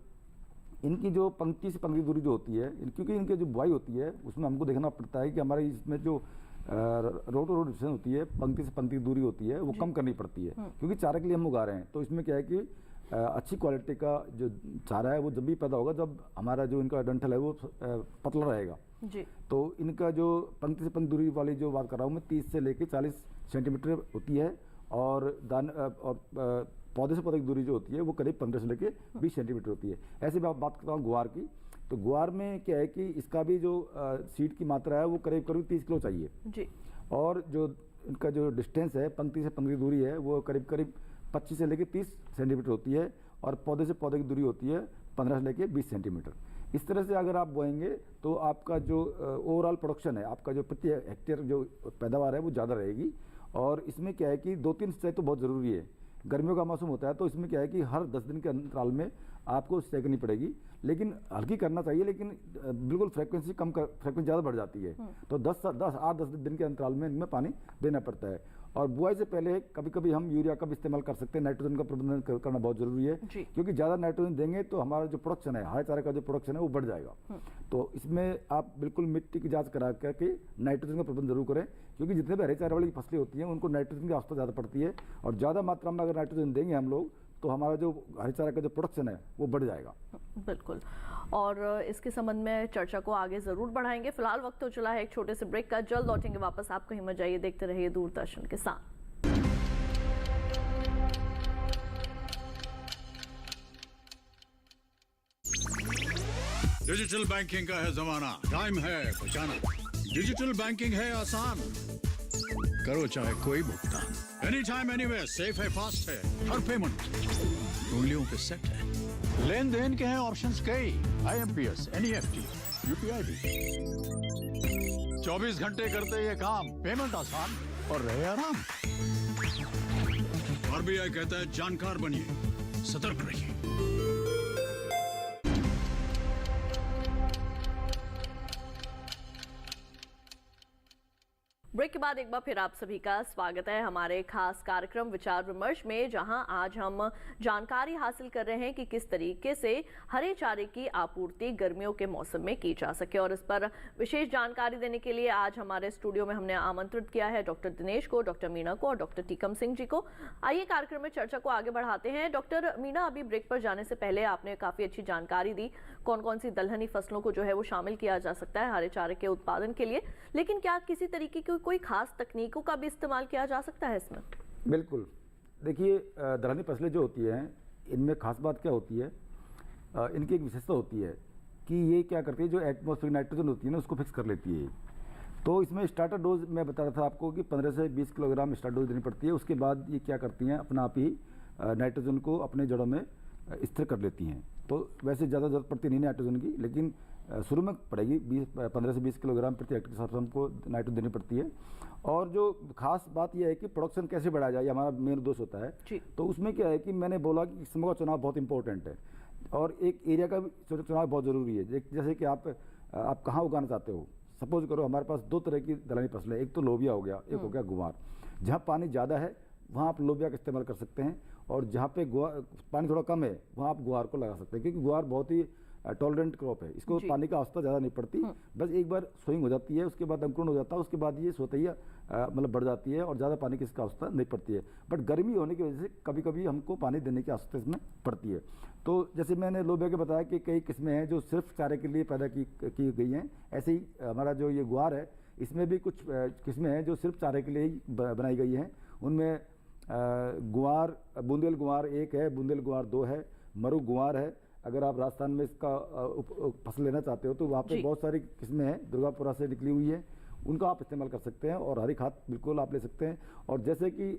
इनकी जो पंक्ति से पंक्ति दूरी जो होती है, क्योंकि इनकी जो बुआई होती है उसमें हमको देखना पड़ता है कि हमारे इसमें जो रो टू रो डिस्टेंस होती है, पंक्ति से पंक्ति दूरी होती है, वो कम करनी पड़ती है, क्योंकि चारे के लिए हम उगा रहे हैं। तो इसमें क्या है कि अच्छी क्वालिटी का जो चारा है वो जब भी पैदा होगा जब हमारा जो इनका डंठल है वो पतला रहेगा जी। तो इनका जो पंक्ति से पंक्ति दूरी वाली जो बात कर रहा हूँ मैं 30 से लेकर 40 सेंटीमीटर होती है। और पौधे से पौधे की दूरी जो होती है वो करीब 15 से लेकर 20 सेंटीमीटर होती है। ऐसे मैं बात करता हूँ ग्वार की, तो ग्वार में क्या है कि इसका भी जो सीड की मात्रा है वो करीब 30 किलो चाहिए जी। और जो इनका जो डिस्टेंस है पंक्ति से पंक्ति दूरी है वो करीब 25 से लेकर 30 सेंटीमीटर होती है। और पौधे से पौधे की दूरी होती है 15 से लेकर 20 सेंटीमीटर। इस तरह से अगर आप बोएंगे तो आपका जो ओवरऑल प्रोडक्शन है, आपका जो प्रति हेक्टेयर जो पैदावार है वो ज़्यादा रहेगी। और इसमें क्या है कि 2-3 सिंचाई तो बहुत ज़रूरी है। गर्मियों का मौसम होता है तो इसमें क्या है कि हर 10 दिन के अंतराल में आपको सिंचाई करनी पड़ेगी, लेकिन हल्की करना चाहिए, लेकिन बिल्कुल फ्रीक्वेंसी फ्रीक्वेंसी ज़्यादा बढ़ जाती है, तो 8-10 दिन के अंतराल में इनमें पानी देना पड़ता है। और बुआई से पहले कभी कभी हम यूरिया का भी इस्तेमाल कर सकते हैं। नाइट्रोजन का प्रबंधन करना बहुत जरूरी है, क्योंकि ज़्यादा नाइट्रोजन देंगे तो हमारा जो प्रोडक्शन है, हरे चारे का जो प्रोडक्शन है वो बढ़ जाएगा। तो इसमें आप बिल्कुल मिट्टी की जांच करा करके नाइट्रोजन का प्रबंध जरूर करें, क्योंकि जितने भी हरे चारे वाली फसलें होती हैं उनको नाइट्रोजन की आवश्यकता ज़्यादा पड़ती है, और ज़्यादा मात्रा में अगर नाइट्रोजन देंगे हम लोग तो हमारा जो हरे चारे का जो प्रोडक्शन है वो बढ़ जाएगा। बिल्कुल, और इसके संबंध में चर्चा को आगे जरूर बढ़ाएंगे। फिलहाल वक्त तो चला है एक छोटे से ब्रेक का, जल्द लौटेंगे वापस। आप कहीं मत जाइए, देखते रहिए दूरदर्शन किसान। डिजिटल बैंकिंग का है जमाना, टाइम है बचाना। डिजिटल बैंकिंग है आसान, करो चाहे कोई भुगतान, एनी टाइम एनीवेयर, सेफ है, फास्ट है, हर पेमेंट उंगलियों पे सेट है। लेन देन के हैं ऑप्शंस कई, IMPS, NEFT, UPI भी। 24 घंटे करते ये काम, पेमेंट आसान और रहे आराम। RBI कहता है जानकार बनिए, सतर्क रहिए। ब्रेक के बाद एक बार फिर आप सभी का स्वागत है हमारे खास कार्यक्रम विचार विमर्श में, जहां आज हम जानकारी हासिल कर रहे हैं कि किस तरीके से हरे चारे की आपूर्ति गर्मियों के मौसम में की जा सके। और इस पर विशेष जानकारी देने के लिए आज हमारे स्टूडियो में हमने आमंत्रित किया है डॉक्टर दिनेश को, डॉक्टर मीना को और डॉक्टर टीकम सिंह जी को। आइए कार्यक्रम में चर्चा को आगे बढ़ाते हैं। डॉक्टर मीना, अभी ब्रेक पर जाने से पहले आपने काफी अच्छी जानकारी दी कौन कौन सी दलहनी फसलों को जो है वो शामिल किया जा सकता है हरे चारे के उत्पादन के लिए, लेकिन क्या किसी तरीके की कोई खास तकनीकों का भी इस्तेमाल किया जा सकता है इसमें? बिल्कुल, देखिए दलहनी फसलें जो होती हैं इनमें खास बात क्या होती है, इनकी एक विशेषता होती है कि ये क्या करती है, जो एटमॉस्फेरिक नाइट्रोजन होती है ना उसको फिक्स कर लेती है। तो इसमें स्टार्टर डोज मैं बता रहा था आपको कि 15 से 20 किलोग्राम स्टार्टर डोज देनी पड़ती है। उसके बाद ये क्या करती हैं, अपना आप ही नाइट्रोजन को अपने जड़ों में स्थिर कर लेती हैं। तो वैसे ज़्यादा जरूरत पड़ती नहीं नाइट्रोजन की, लेकिन शुरू में पड़ेगी 15 से 20 किलोग्राम प्रति हेक्टेयर के हिसाब से हमको नाइट्रोजन देनी पड़ती है। और जो खास बात यह है कि प्रोडक्शन कैसे बढ़ाया जाए, हमारा मेन उद्देश्य होता है। तो उसमें क्या है कि मैंने बोला कि किस्मों का चुनाव बहुत इंपॉर्टेंट है और एक एरिया का भी चुनाव बहुत ज़रूरी है। जैसे कि आप कहाँ उगाना चाहते हो। सपोज करो हमारे पास 2 तरह की दलहनी फसलें, एक तो लोबिया हो गया, एक हो गया गुवार। जहाँ पानी ज़्यादा है वहाँ आप लोबिया का इस्तेमाल कर सकते हैं, और जहाँ पे पानी थोड़ा कम है वहाँ आप गुवार को लगा सकते हैं, क्योंकि गुवार बहुत ही टॉलरेंट क्रॉप है। इसको पानी की आवश्यकता ज़्यादा नहीं पड़ती, बस एक बार सोइंग हो जाती है, उसके बाद अंकुरण हो जाता है, उसके बाद ये सोतैया मतलब बढ़ जाती है और ज़्यादा पानी की इसकी आवश्यकता नहीं पड़ती है। बट गर्मी होने की वजह से कभी कभी हमको पानी देने की आवश्यकता इसमें पड़ती है। तो जैसे मैंने लोबिया के बताया कि कई किस्में हैं जो सिर्फ चारे के लिए पैदा की गई हैं, ऐसे ही हमारा जो ये गुआर है इसमें भी कुछ किस्में हैं जो सिर्फ चारे के लिए ही बनाई गई हैं। उनमें गुआर, बूंदेल गुआर 1 है, बूंदेल गुआर 2 है, मरु गुआर है। अगर आप राजस्थान में इसका फसल लेना चाहते हो तो वहाँ पे बहुत सारी किस्में हैं, दुर्गापुरा से निकली हुई है, उनका आप इस्तेमाल कर सकते हैं। और हरी खाद बिल्कुल आप ले सकते हैं। और जैसे कि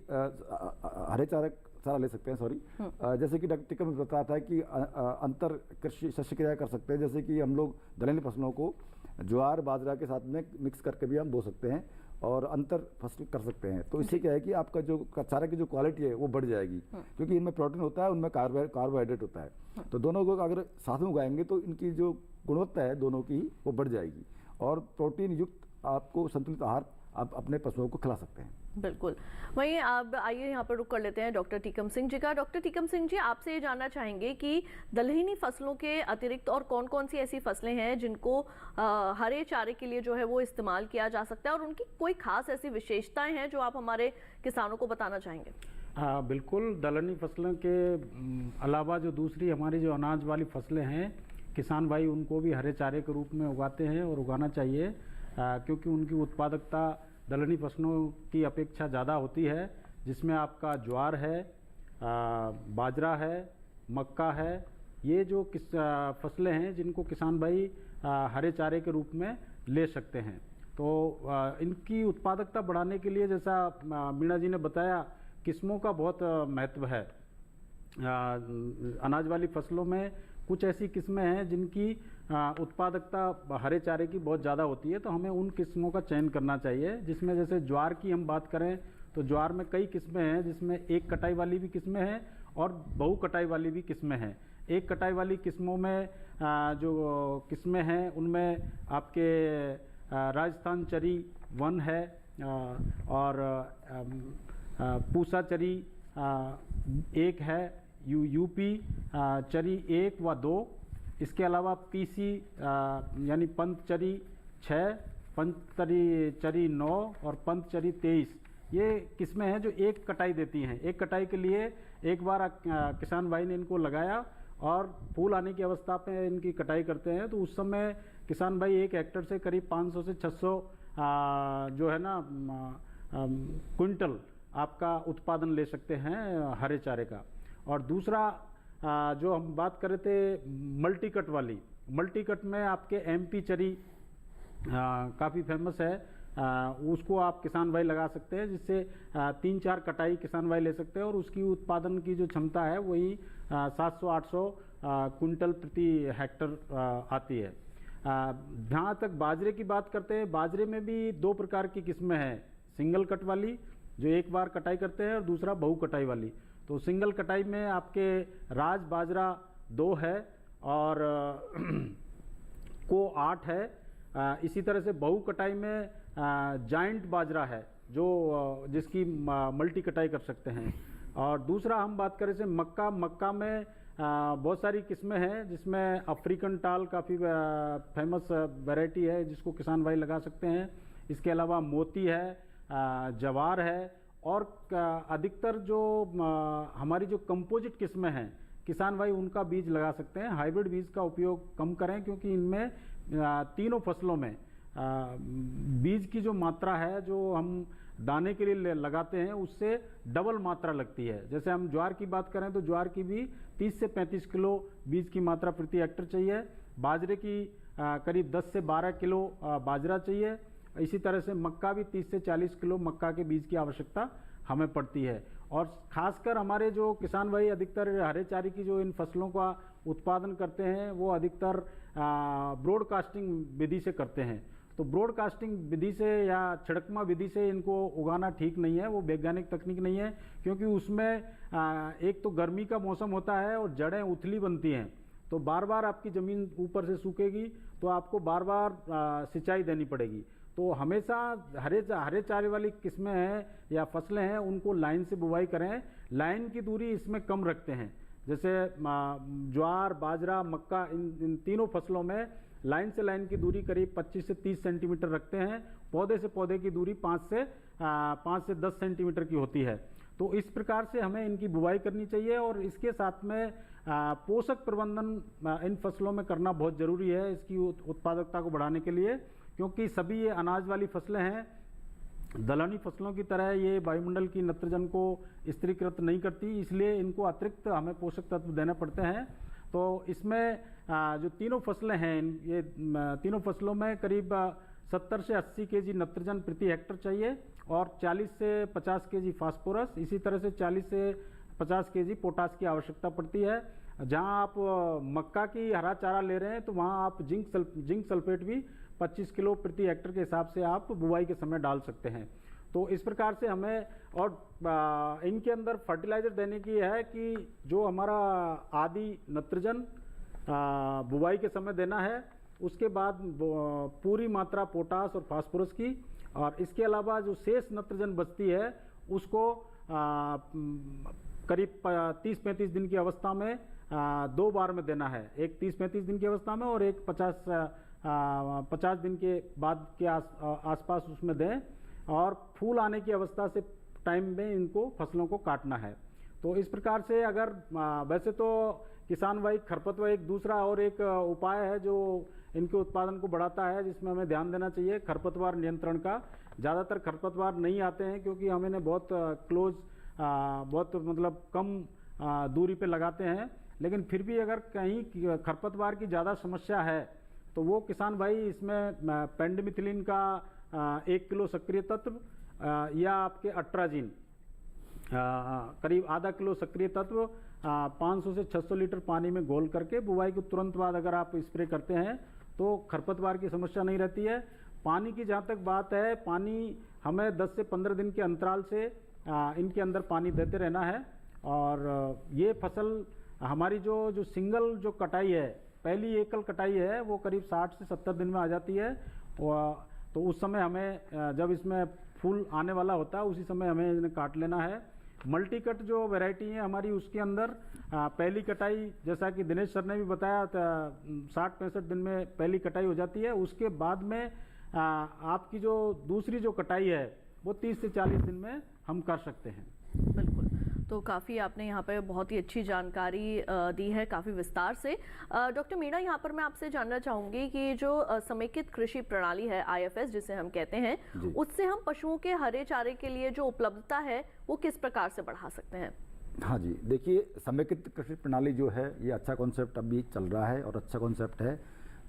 हरे चारा ले सकते हैं, सॉरी, जैसे कि डॉक्टर टिकम बताया था कि अंतर कृषि शस्य क्रिया कर सकते हैं। जैसे कि हम लोग दलहनी फसलों को ज्वार बाजरा के साथ में मिक्स करके भी हम बो सकते हैं और अंतर फसल कर सकते हैं। तो इससे क्या है कि आपका जो चारा की जो क्वालिटी है वो बढ़ जाएगी, क्योंकि इनमें प्रोटीन होता है, उनमें कार्बोहाइड्रेट होता है। तो दोनों को अगर साथ में उगाएंगे तो इनकी जो गुणवत्ता है दोनों की वो बढ़ जाएगी और प्रोटीन युक्त आपको संतुलित आहार आप अपने पशुओं को खिला सकते हैं। बिल्कुल। वहीं आप आइए यहाँ पर रुक कर लेते हैं डॉक्टर टीकम सिंह जी का। डॉक्टर टीकम सिंह जी, आपसे ये जानना चाहेंगे कि दलहनी फसलों के अतिरिक्त और कौन कौन सी ऐसी फसलें हैं जिनको हरे चारे के लिए जो है वो इस्तेमाल किया जा सकता है, और उनकी कोई खास ऐसी विशेषताएं हैं जो आप हमारे किसानों को बताना चाहेंगे? हाँ बिल्कुल, दलहनी फसलों के अलावा जो दूसरी हमारी जो अनाज वाली फसलें हैं, किसान भाई उनको भी हरे चारे के रूप में उगाते हैं और उगाना चाहिए, क्योंकि उनकी उत्पादकता दलहनी फसलों की अपेक्षा ज़्यादा होती है, जिसमें आपका ज्वार है, बाजरा है, मक्का है। ये जो फसलें हैं जिनको किसान भाई हरे चारे के रूप में ले सकते हैं। तो इनकी उत्पादकता बढ़ाने के लिए, जैसा मीणा जी ने बताया, किस्मों का बहुत महत्व है। अनाज वाली फसलों में कुछ ऐसी किस्में हैं जिनकी उत्पादकता हरे चारे की बहुत ज़्यादा होती है, तो हमें उन किस्मों का चयन करना चाहिए। जिसमें जैसे ज्वार की हम बात करें तो ज्वार में कई किस्में हैं, जिसमें एक कटाई वाली भी किस्में हैं और बहु कटाई वाली भी किस्में हैं। एक कटाई वाली किस्मों में जो किस्में हैं उनमें आपके राजस्थान चरी 1 है और पूसा चरी 1 है, यूपी चरी 1 व 2। इसके अलावा पीसी यानी पंत चरी 6, पंत चरी 9 और पंत चरी 23 ये किस्में हैं जो एक कटाई देती हैं। एक कटाई के लिए एक बार किसान भाई ने इनको लगाया और फूल आने की अवस्था पे इनकी कटाई करते हैं, तो उस समय किसान भाई 1 हेक्टेयर से करीब 500 से 600 जो है ना क्विंटल आपका उत्पादन ले सकते हैं हरे चारे का। और दूसरा जो हम बात कर रहे थे मल्टी कट वाली, मल्टी कट में आपके एमपी चरी काफ़ी फेमस है, उसको आप किसान भाई लगा सकते हैं, जिससे 3-4 कटाई किसान भाई ले सकते हैं और उसकी उत्पादन की जो क्षमता है वही 700-800 क्विंटल प्रति हेक्टर आती है। जहाँ तक बाजरे की बात करते हैं, बाजरे में भी 2 प्रकार की किस्में हैं, सिंगल कट वाली जो एक बार कटाई करते हैं और दूसरा बहु कटाई वाली। तो सिंगल कटाई में आपके राज बाजरा 2 है और को 8 है। इसी तरह से बहु कटाई में जाइंट बाजरा है जो जिसकी मल्टी कटाई कर सकते हैं। और दूसरा हम बात करें से मक्का में बहुत सारी किस्में हैं, जिसमें अफ्रीकन टाल काफ़ी फेमस वैरायटी है जिसको किसान भाई लगा सकते हैं। इसके अलावा मोती है, जवार है और अधिकतर जो हमारी जो कंपोजिट किस्में हैं किसान भाई उनका बीज लगा सकते हैं। हाइब्रिड बीज का उपयोग कम करें क्योंकि इनमें तीनों फसलों में बीज की जो मात्रा है जो हम दाने के लिए लगाते हैं उससे डबल मात्रा लगती है। जैसे हम ज्वार की बात करें तो ज्वार की भी 30 से 35 किलो बीज की मात्रा प्रति हेक्टर चाहिए, बाजरे की करीब 10 से 12 किलो बाजरा चाहिए। इसी तरह से मक्का भी 30 से 40 किलो मक्का के बीज की आवश्यकता हमें पड़ती है। और खासकर हमारे जो किसान भाई अधिकतर हरे चारे की जो इन फसलों का उत्पादन करते हैं वो अधिकतर ब्रॉडकास्टिंग विधि से करते हैं। तो ब्रॉडकास्टिंग विधि से या छिड़कमा विधि से इनको उगाना ठीक नहीं है, वो वैज्ञानिक तकनीक नहीं है, क्योंकि उसमें एक तो गर्मी का मौसम होता है और जड़ें उथली बनती हैं, तो बार बार आपकी ज़मीन ऊपर से सूखेगी तो आपको बार बार सिंचाई देनी पड़ेगी। तो हमेशा हरे चारे वाली किस्में हैं या फसलें हैं उनको लाइन से बुवाई करें। लाइन की दूरी इसमें कम रखते हैं, जैसे ज्वार बाजरा मक्का इन तीनों फसलों में लाइन से लाइन की दूरी करीब 25 से 30 सेंटीमीटर रखते हैं। पौधे से पौधे की दूरी 5 से 10 सेंटीमीटर की होती है। तो इस प्रकार से हमें इनकी बुवाई करनी चाहिए और इसके साथ में पोषक प्रबंधन इन फसलों में करना बहुत ज़रूरी है इसकी उत्पादकता को बढ़ाने के लिए, क्योंकि सभी ये अनाज वाली फसलें हैं। दलहनी फसलों की तरह ये वायुमंडल की नत्रजन को स्थिरीकृत नहीं करती, इसलिए इनको अतिरिक्त हमें पोषक तत्व देने पड़ते हैं। तो इसमें जो तीनों फसलें हैं ये तीनों फसलों में करीब 70 से 80 केजी नत्रजन प्रति हेक्टर चाहिए और 40 से 50 केजी फास्फोरस, इसी तरह से 40 से 50 केजी पोटास की आवश्यकता पड़ती है। जहां आप मक्का की हरा चारा ले रहे हैं तो वहां आप जिंक सल्फेट भी 25 किलो प्रति हेक्टर के हिसाब से आप बुवाई के समय डाल सकते हैं। तो इस प्रकार से हमें और इनके अंदर फर्टिलाइजर देने की है कि जो हमारा आदि नत्रजन बुवाई के समय देना है, उसके बाद पूरी मात्रा पोटास और फास्फोरस की, और इसके अलावा जो शेष नत्रजन बचती है उसको करीब 30-35 दिन की अवस्था में 2 बार में देना है। एक 30-35 दिन की अवस्था में और एक 50 दिन के बाद के आसपास उसमें दें, और फूल आने की अवस्था से टाइम में इनको फसलों को काटना है। तो इस प्रकार से अगर वैसे तो किसान भाई खरपतवार एक दूसरा और एक उपाय है जो इनके उत्पादन को बढ़ाता है, जिसमें हमें ध्यान देना चाहिए खरपतवार नियंत्रण का। ज़्यादातर खरपतवार नहीं आते हैं क्योंकि हम इन्हें बहुत क्लोज बहुत मतलब कम दूरी पे लगाते हैं, लेकिन फिर भी अगर कहीं खरपतवार की ज़्यादा समस्या है तो वो किसान भाई इसमें पेंडिमिथिलिन का 1 किलो सक्रिय तत्व या आपके अट्राजिन करीब आधा किलो सक्रिय तत्व 500 से 600 लीटर पानी में घोल करके बुवाई के तुरंत बाद अगर आप स्प्रे करते हैं तो खरपतवार की समस्या नहीं रहती है। पानी की जहाँ तक बात है, पानी हमें 10 से 15 दिन के अंतराल से इनके अंदर पानी देते रहना है। और ये फसल हमारी जो सिंगल जो कटाई है, पहली एकल कटाई है, वो करीब 60 से 70 दिन में आ जाती है। तो उस समय हमें जब इसमें फूल आने वाला होता है उसी समय हमें इन्हें काट लेना है। मल्टी कट जो वैरायटी है हमारी, उसके अंदर पहली कटाई, जैसा कि दिनेश सर ने भी बताया, 60-65 दिन में पहली कटाई हो जाती है। उसके बाद में आपकी जो दूसरी जो कटाई है वो 30 से 40 दिन में हम कर सकते हैं। बिल्कुल, तो काफ़ी आपने यहाँ पर बहुत ही अच्छी जानकारी दी है, काफ़ी विस्तार से। डॉक्टर मीणा, यहाँ पर मैं आपसे जानना चाहूँगी कि जो समेकित कृषि प्रणाली है, IFS जिसे हम कहते हैं, उससे हम पशुओं के हरे चारे के लिए जो उपलब्धता है वो किस प्रकार से बढ़ा सकते हैं? हाँ जी, देखिए, समेकित कृषि प्रणाली जो है ये अच्छा कॉन्सेप्ट अभी चल रहा है और अच्छा कॉन्सेप्ट है।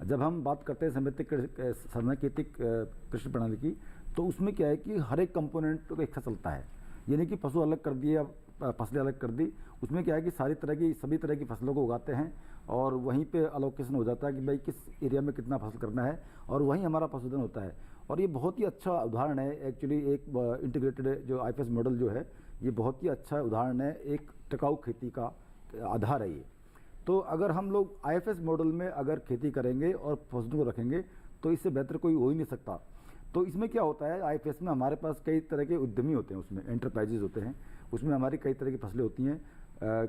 जब हम बात करते हैं समेकित कृषि प्रणाली की, तो उसमें क्या है कि हर एक कंपोनेंट को एक साथ चलता है। यानी कि पशु अलग कर दिए, फसलें अलग कर दी, उसमें क्या है कि सभी तरह की फसलों को उगाते हैं और वहीं पे अलोकेशन हो जाता है कि भाई किस एरिया में कितना फसल करना है, और वहीं हमारा पशुधन होता है। और ये बहुत ही अच्छा उदाहरण है एक्चुअली, एक इंटीग्रेटेड जो IFS मॉडल जो है, ये बहुत ही अच्छा उदाहरण है, एक टिकाऊ खेती का आधार है ये। तो अगर हम लोग IFS मॉडल में अगर खेती करेंगे और पशुधन को रखेंगे तो इससे बेहतर कोई हो ही नहीं सकता। तो इसमें क्या होता है, IFS में हमारे पास कई तरह के उद्यमी होते हैं, उसमें एंटरप्राइजेज होते हैं, उसमें हमारी कई तरह की फसलें होती हैं।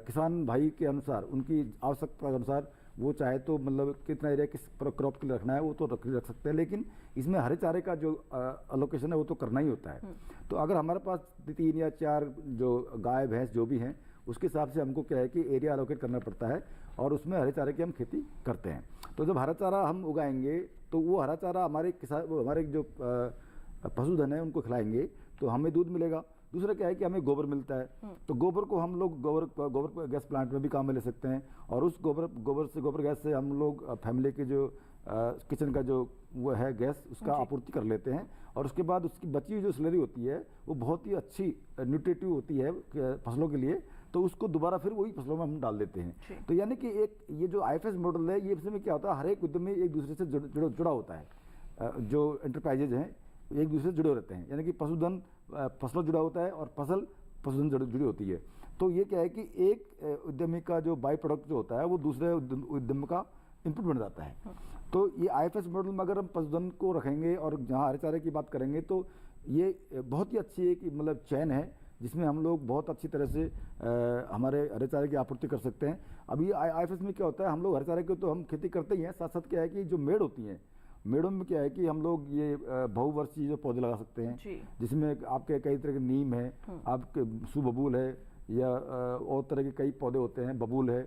किसान भाई के अनुसार, उनकी आवश्यकता के अनुसार वो चाहे तो मतलब कितना एरिया किस क्रॉप के लिए रखना है वो तो रख सकते हैं, लेकिन इसमें हरे चारे का जो अलोकेशन है वो तो करना ही होता है। तो अगर हमारे पास 3 या 4 जो गाय भैंस जो भी हैं, उसके हिसाब से हमको क्या है कि एरिया अलोकेट करना पड़ता है और उसमें हरे चारे की हम खेती करते हैं। तो जब हरा चारा हम उगाएंगे तो वो हरा चारा हमारे जो पशुधन है उनको खिलाएंगे तो हमें दूध मिलेगा। दूसरा क्या है कि हमें गोबर मिलता है, तो गोबर को हम लोग गोबर गैस प्लांट में भी काम में ले सकते हैं, और उस गोबर गैस से हम लोग फैमिली के जो किचन का जो वो है गैस, उसका आपूर्ति कर लेते हैं। और उसके बाद उसकी बची हुई जो स्लरी होती है वो बहुत ही अच्छी न्यूट्रिटिव होती है फसलों के लिए, तो उसको दोबारा फिर वही फसलों में हम डाल देते हैं। तो यानी कि एक ये जो IFS मॉडल है, ये इसमें क्या होता है, हर एक उद्यमी एक दूसरे से जुड़ा होता है। जो एंटरप्राइजेज हैं एक दूसरे से जुड़े रहते हैं, यानी कि पशुधन फसल जुड़ा होता है और फसल पशुधन जुड़ी होती है। तो ये क्या है कि एक उद्यमी का जो बाई प्रोडक्ट जो होता है वो दूसरे उद्यम का इनपुट बन जाता है। तो ये IFS मॉडल में अगर हम पशुधन को रखेंगे और जहाँ हरे चारे की बात करेंगे तो ये बहुत ही अच्छी एक मतलब चैन है जिसमें हम लोग बहुत अच्छी तरह से हमारे हरे चारे की आपूर्ति कर सकते हैं। अभी IFS में क्या होता है, हम लोग हरे चारे की तो हम खेती करते ही हैं, साथ साथ क्या है कि जो मेड़ होती हैं, मेड़ों में क्या है कि हम लोग ये बहुवर्षीय जो पौधे लगा सकते हैं, जिसमें आपके कई तरह के नीम है, आपके सुबबूल है, या और तरह के कई पौधे होते हैं, बबूल है,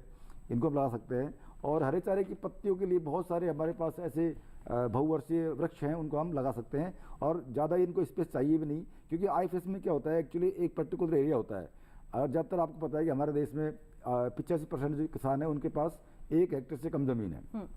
इनको हम लगा सकते हैं। और हरे चारे की पत्तियों के लिए बहुत सारे हमारे पास ऐसे बहुवर्षीय वृक्ष हैं, उनको हम लगा सकते हैं। और ज़्यादा इनको स्पेस चाहिए भी नहीं, क्योंकि IFS में क्या होता है एक्चुअली एक पर्टिकुलर एरिया होता है। और ज़्यादातर आपको पता है कि हमारे देश में 85% जो किसान हैं उनके पास 1 हेक्टेयर से कम ज़मीन है,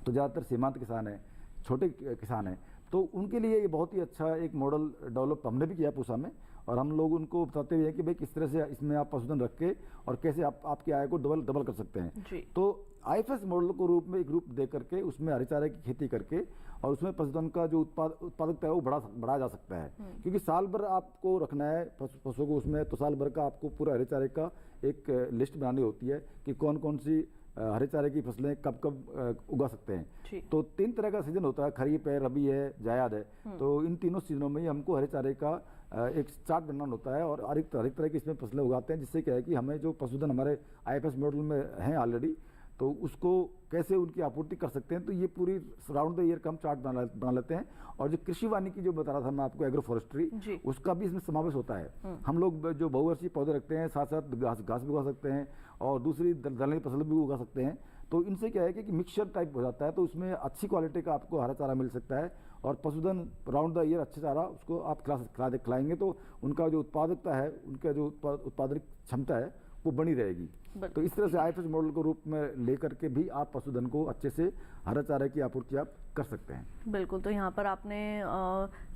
तो ज़्यादातर सीमांत किसान हैं, छोटे किसान हैं। तो उनके लिए ये बहुत ही अच्छा एक मॉडल डेवलप हमने भी किया पूसा में, और हम लोग उनको बताते हुए हैं कि भाई किस तरह से इसमें आप पशुधन रख के और कैसे आपकी आय को डबल कर सकते हैं। तो IFS मॉडल को एक रूप दे करके उसमें हरे चारे की खेती करके और उसमें पशुधन का जो उत्पादकता है वो बढ़ा जा सकता है। क्योंकि साल भर आपको रखना है पशुओं को उसमें, तो साल भर का आपको पूरा हरे चारे का एक लिस्ट बनानी होती है कि कौन कौन सी हरे चारे की फसलें कब कब उगा सकते हैं। तो 3 तरह का सीजन होता है, खरीफ है, रबी है, जायद है। तो इन तीनों सीजनों में ही हमको हरे चारे का एक चार्ट बनाना होता है और हर एक तरह की इसमें फसलें उगाते हैं, जिससे क्या है कि हमें जो पशुधन हमारे IFS मॉडल में हैं ऑलरेडी, तो उसको कैसे उनकी आपूर्ति कर सकते हैं। तो ये पूरी राउंड द ईयर का हम चार्ट बना लेते हैं। और जो कृषि वानिकी जो बता रहा था मैं आपको, एग्रो फॉरेस्ट्री, उसका भी इसमें समावेश होता है। हम लोग जो बहुवर्षीय पौधे रखते हैं, साथ साथ घास भी उगा सकते हैं और दूसरी दलहनी फसल भी उगा सकते हैं। तो इनसे क्या है कि मिक्सचर टाइप हो जाता है, तो उसमें अच्छी क्वालिटी का आपको हरा चारा मिल सकता है। और पशुधन राउंड द ईयर अच्छा चारा उसको आप खिलाएंगे तो उनका जो उत्पादकता है, उनका जो उत्पादक क्षमता है वो बनी रहेगी। तो इस तरह से IFS मॉडल को रूप में लेकर के भी आप पशुधन को अच्छे से हरा चारे की आपूर्ति आप कर सकते हैं। बिल्कुल, तो यहाँ पर आपने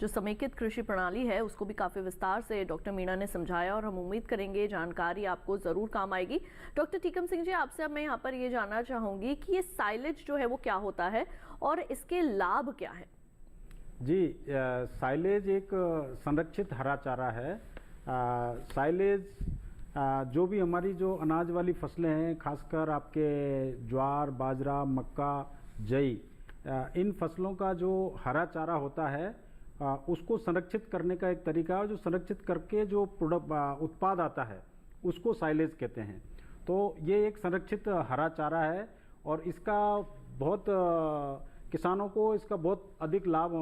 जो समेकित कृषि प्रणाली है उसको भी काफ़ी विस्तार से डॉक्टर मीणा ने समझाया और हम उम्मीद करेंगे जानकारी आपको ज़रूर काम आएगी। डॉक्टर टीकम सिंह जी, आपसे अब मैं यहाँ पर ये जानना चाहूँगी कि ये साइलेज जो है वो क्या होता है और इसके लाभ क्या है? जी, साइलेज एक संरक्षित हरा चारा है। साइलेज जो भी हमारी जो अनाज वाली फसलें हैं, खासकर आपके ज्वार, बाजरा, मक्का, जई, इन फसलों का जो हरा चारा होता है उसको संरक्षित करने का एक तरीका है। जो संरक्षित करके जो उत्पाद आता है उसको साइलेज कहते हैं। तो ये एक संरक्षित हरा चारा है और इसका बहुत किसानों को इसका बहुत अधिक लाभ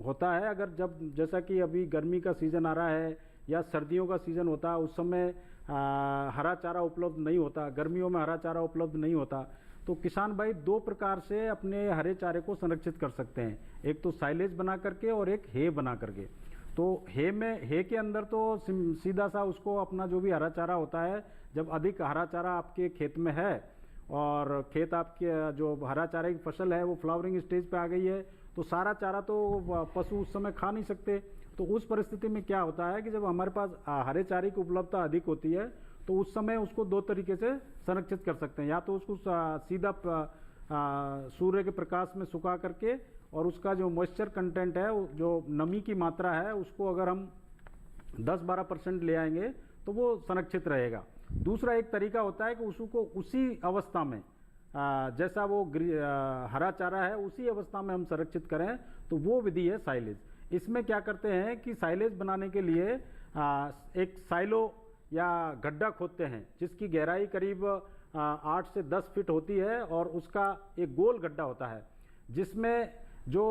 होता है। अगर जैसा कि अभी गर्मी का सीज़न आ रहा है या सर्दियों का सीज़न होता है, उस समय हरा चारा उपलब्ध नहीं होता, गर्मियों में हरा चारा उपलब्ध नहीं होता, तो किसान भाई दो प्रकार से अपने हरे चारे को संरक्षित कर सकते हैं। एक तो साइलेज बना करके और एक हे बना करके। तो हे के अंदर तो सीधा सा उसको अपना जो भी हरा चारा होता है, जब अधिक हरा चारा आपके खेत में है और खेत आपके जो हरा चारे की फसल है वो फ्लावरिंग स्टेज पे आ गई है, तो सारा चारा तो पशु उस समय खा नहीं सकते। तो उस परिस्थिति में क्या होता है कि जब हमारे पास हरे चारे की उपलब्धता अधिक होती है तो उस समय उसको दो तरीके से संरक्षित कर सकते हैं। या तो उसको सीधा सूर्य के प्रकाश में सुखा करके और उसका जो मॉइस्चर कंटेंट है, जो नमी की मात्रा है, उसको अगर हम 10-12% ले आएंगे तो वो संरक्षित रहेगा। दूसरा एक तरीका होता है कि उसको उसी अवस्था में जैसा वो हरा चारा है उसी अवस्था में हम संरक्षित करें, तो वो विधि है साइलेज। इसमें क्या करते हैं कि साइलेज बनाने के लिए एक साइलो या गड्ढा खोदते हैं जिसकी गहराई करीब 8 से 10 फीट होती है और उसका एक गोल गड्ढा होता है जिसमें जो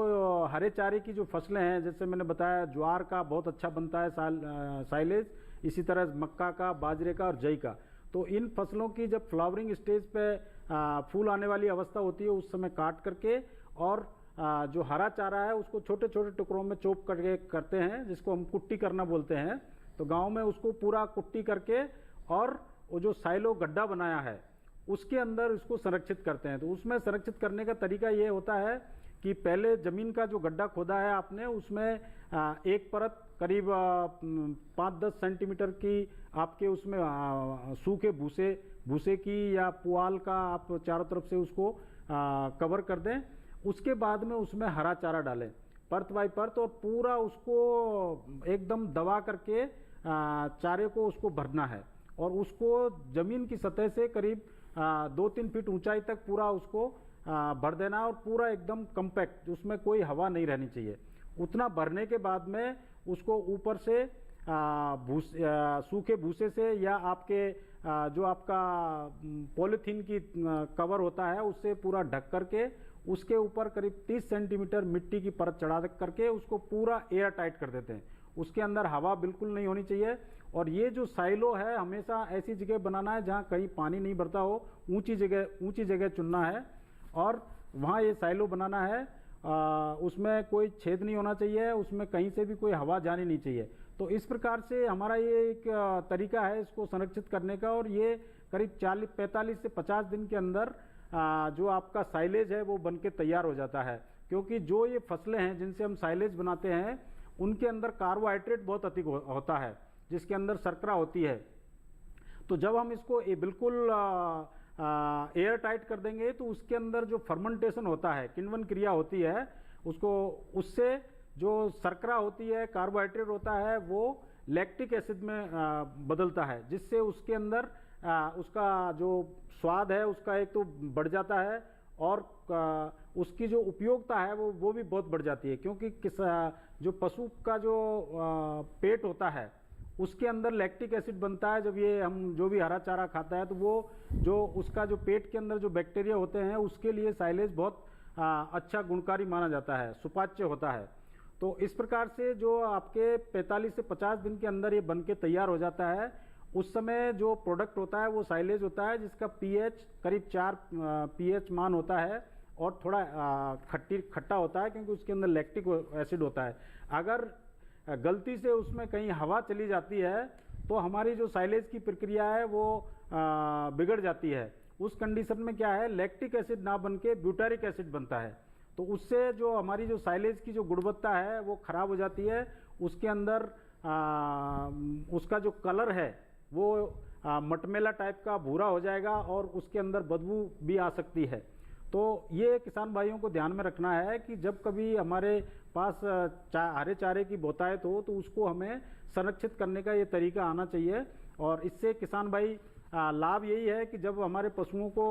हरे चारे की जो फसलें हैं, जैसे मैंने बताया ज्वार का बहुत अच्छा बनता है साइलेज, इसी तरह मक्का का, बाजरे का और जई का। तो इन फसलों की जब फ्लावरिंग स्टेज पे फूल आने वाली अवस्था होती है उस समय काट करके और जो हरा चारा है उसको छोटे छोटे टुकड़ों में चॉप करके करते हैं, जिसको हम कुट्टी करना बोलते हैं। तो गांव में उसको पूरा कुट्टी करके और वो जो साइलो गड्ढा बनाया है उसके अंदर उसको संरक्षित करते हैं। तो उसमें संरक्षित करने का तरीका ये होता है कि पहले ज़मीन का जो गड्ढा खोदा है आपने, उसमें एक परत करीब 5-10 सेंटीमीटर की आपके उसमें सूखे भूसे की या पुआल का आप चारों तरफ से उसको कवर कर दें। उसके बाद में उसमें हरा चारा डालें परत बाई परत और पूरा उसको एकदम दबा करके चारे को उसको भरना है और उसको ज़मीन की सतह से करीब 2-3 फीट ऊंचाई तक पूरा उसको भर देना और पूरा एकदम कम्पैक्ट, उसमें कोई हवा नहीं रहनी चाहिए। उतना भरने के बाद में उसको ऊपर से सूखे भूसे से या आपके जो आपका पॉलीथीन की कवर होता है उससे पूरा ढक करके उसके ऊपर करीब 30 सेंटीमीटर मिट्टी की परत चढ़ा करके उसको पूरा एयर टाइट कर देते हैं। उसके अंदर हवा बिल्कुल नहीं होनी चाहिए। और ये जो साइलो है हमेशा ऐसी जगह बनाना है जहाँ कहीं पानी नहीं भरता हो, ऊंची जगह चुनना है और वहाँ ये साइलो बनाना है। उसमें कोई छेद नहीं होना चाहिए, उसमें कहीं से भी कोई हवा जानी नहीं चाहिए। तो इस प्रकार से हमारा ये एक तरीका है इसको संरक्षित करने का और ये करीब 45 से 50 दिन के अंदर जो आपका साइलेज है वो बन के तैयार हो जाता है। क्योंकि जो ये फसलें हैं जिनसे हम साइलेज बनाते हैं उनके अंदर कार्बोहाइड्रेट बहुत अधिक होता है, जिसके अंदर शर्करा होती है। तो जब हम इसको बिल्कुल एयर टाइट कर देंगे तो उसके अंदर जो फर्मेंटेशन होता है, किण्वन क्रिया होती है, उससे जो शर्करा होती है, कार्बोहाइड्रेट होता है, वो लैक्टिक एसिड में बदलता है, जिससे उसके अंदर उसका जो स्वाद है उसका एक तो बढ़ जाता है और उसकी जो उपयोगिता है वो भी बहुत बढ़ जाती है। क्योंकि जो पशु का जो पेट होता है उसके अंदर लैक्टिक एसिड बनता है। जब ये हम जो भी हरा चारा खाता है तो वो जो उसका जो पेट के अंदर जो बैक्टीरिया होते हैं उसके लिए साइलेज बहुत अच्छा गुणकारी माना जाता है, सुपाच्य होता है। तो इस प्रकार से जो आपके 45 से 50 दिन के अंदर ये बन के तैयार हो जाता है, उस समय जो प्रोडक्ट होता है वो साइलेज होता है, जिसका पीएच करीब 4 पीएच मान होता है और थोड़ा खट्टा होता है क्योंकि उसके अंदर लैक्टिक एसिड होता है। अगर गलती से उसमें कहीं हवा चली जाती है तो हमारी जो साइलेज की प्रक्रिया है वो बिगड़ जाती है। उस कंडीशन में क्या है, लैक्टिक एसिड ना बन के ब्यूटारिक एसिड बनता है, तो उससे जो हमारी जो साइलेज की जो गुणवत्ता है वो खराब हो जाती है। उसके अंदर उसका जो कलर है वो मटमेला टाइप का भूरा हो जाएगा और उसके अंदर बदबू भी आ सकती है। तो ये किसान भाइयों को ध्यान में रखना है कि जब कभी हमारे पास हरे चारे की बहुतायत हो तो उसको हमें संरक्षित करने का ये तरीका आना चाहिए। और इससे किसान भाई लाभ यही है कि जब हमारे पशुओं को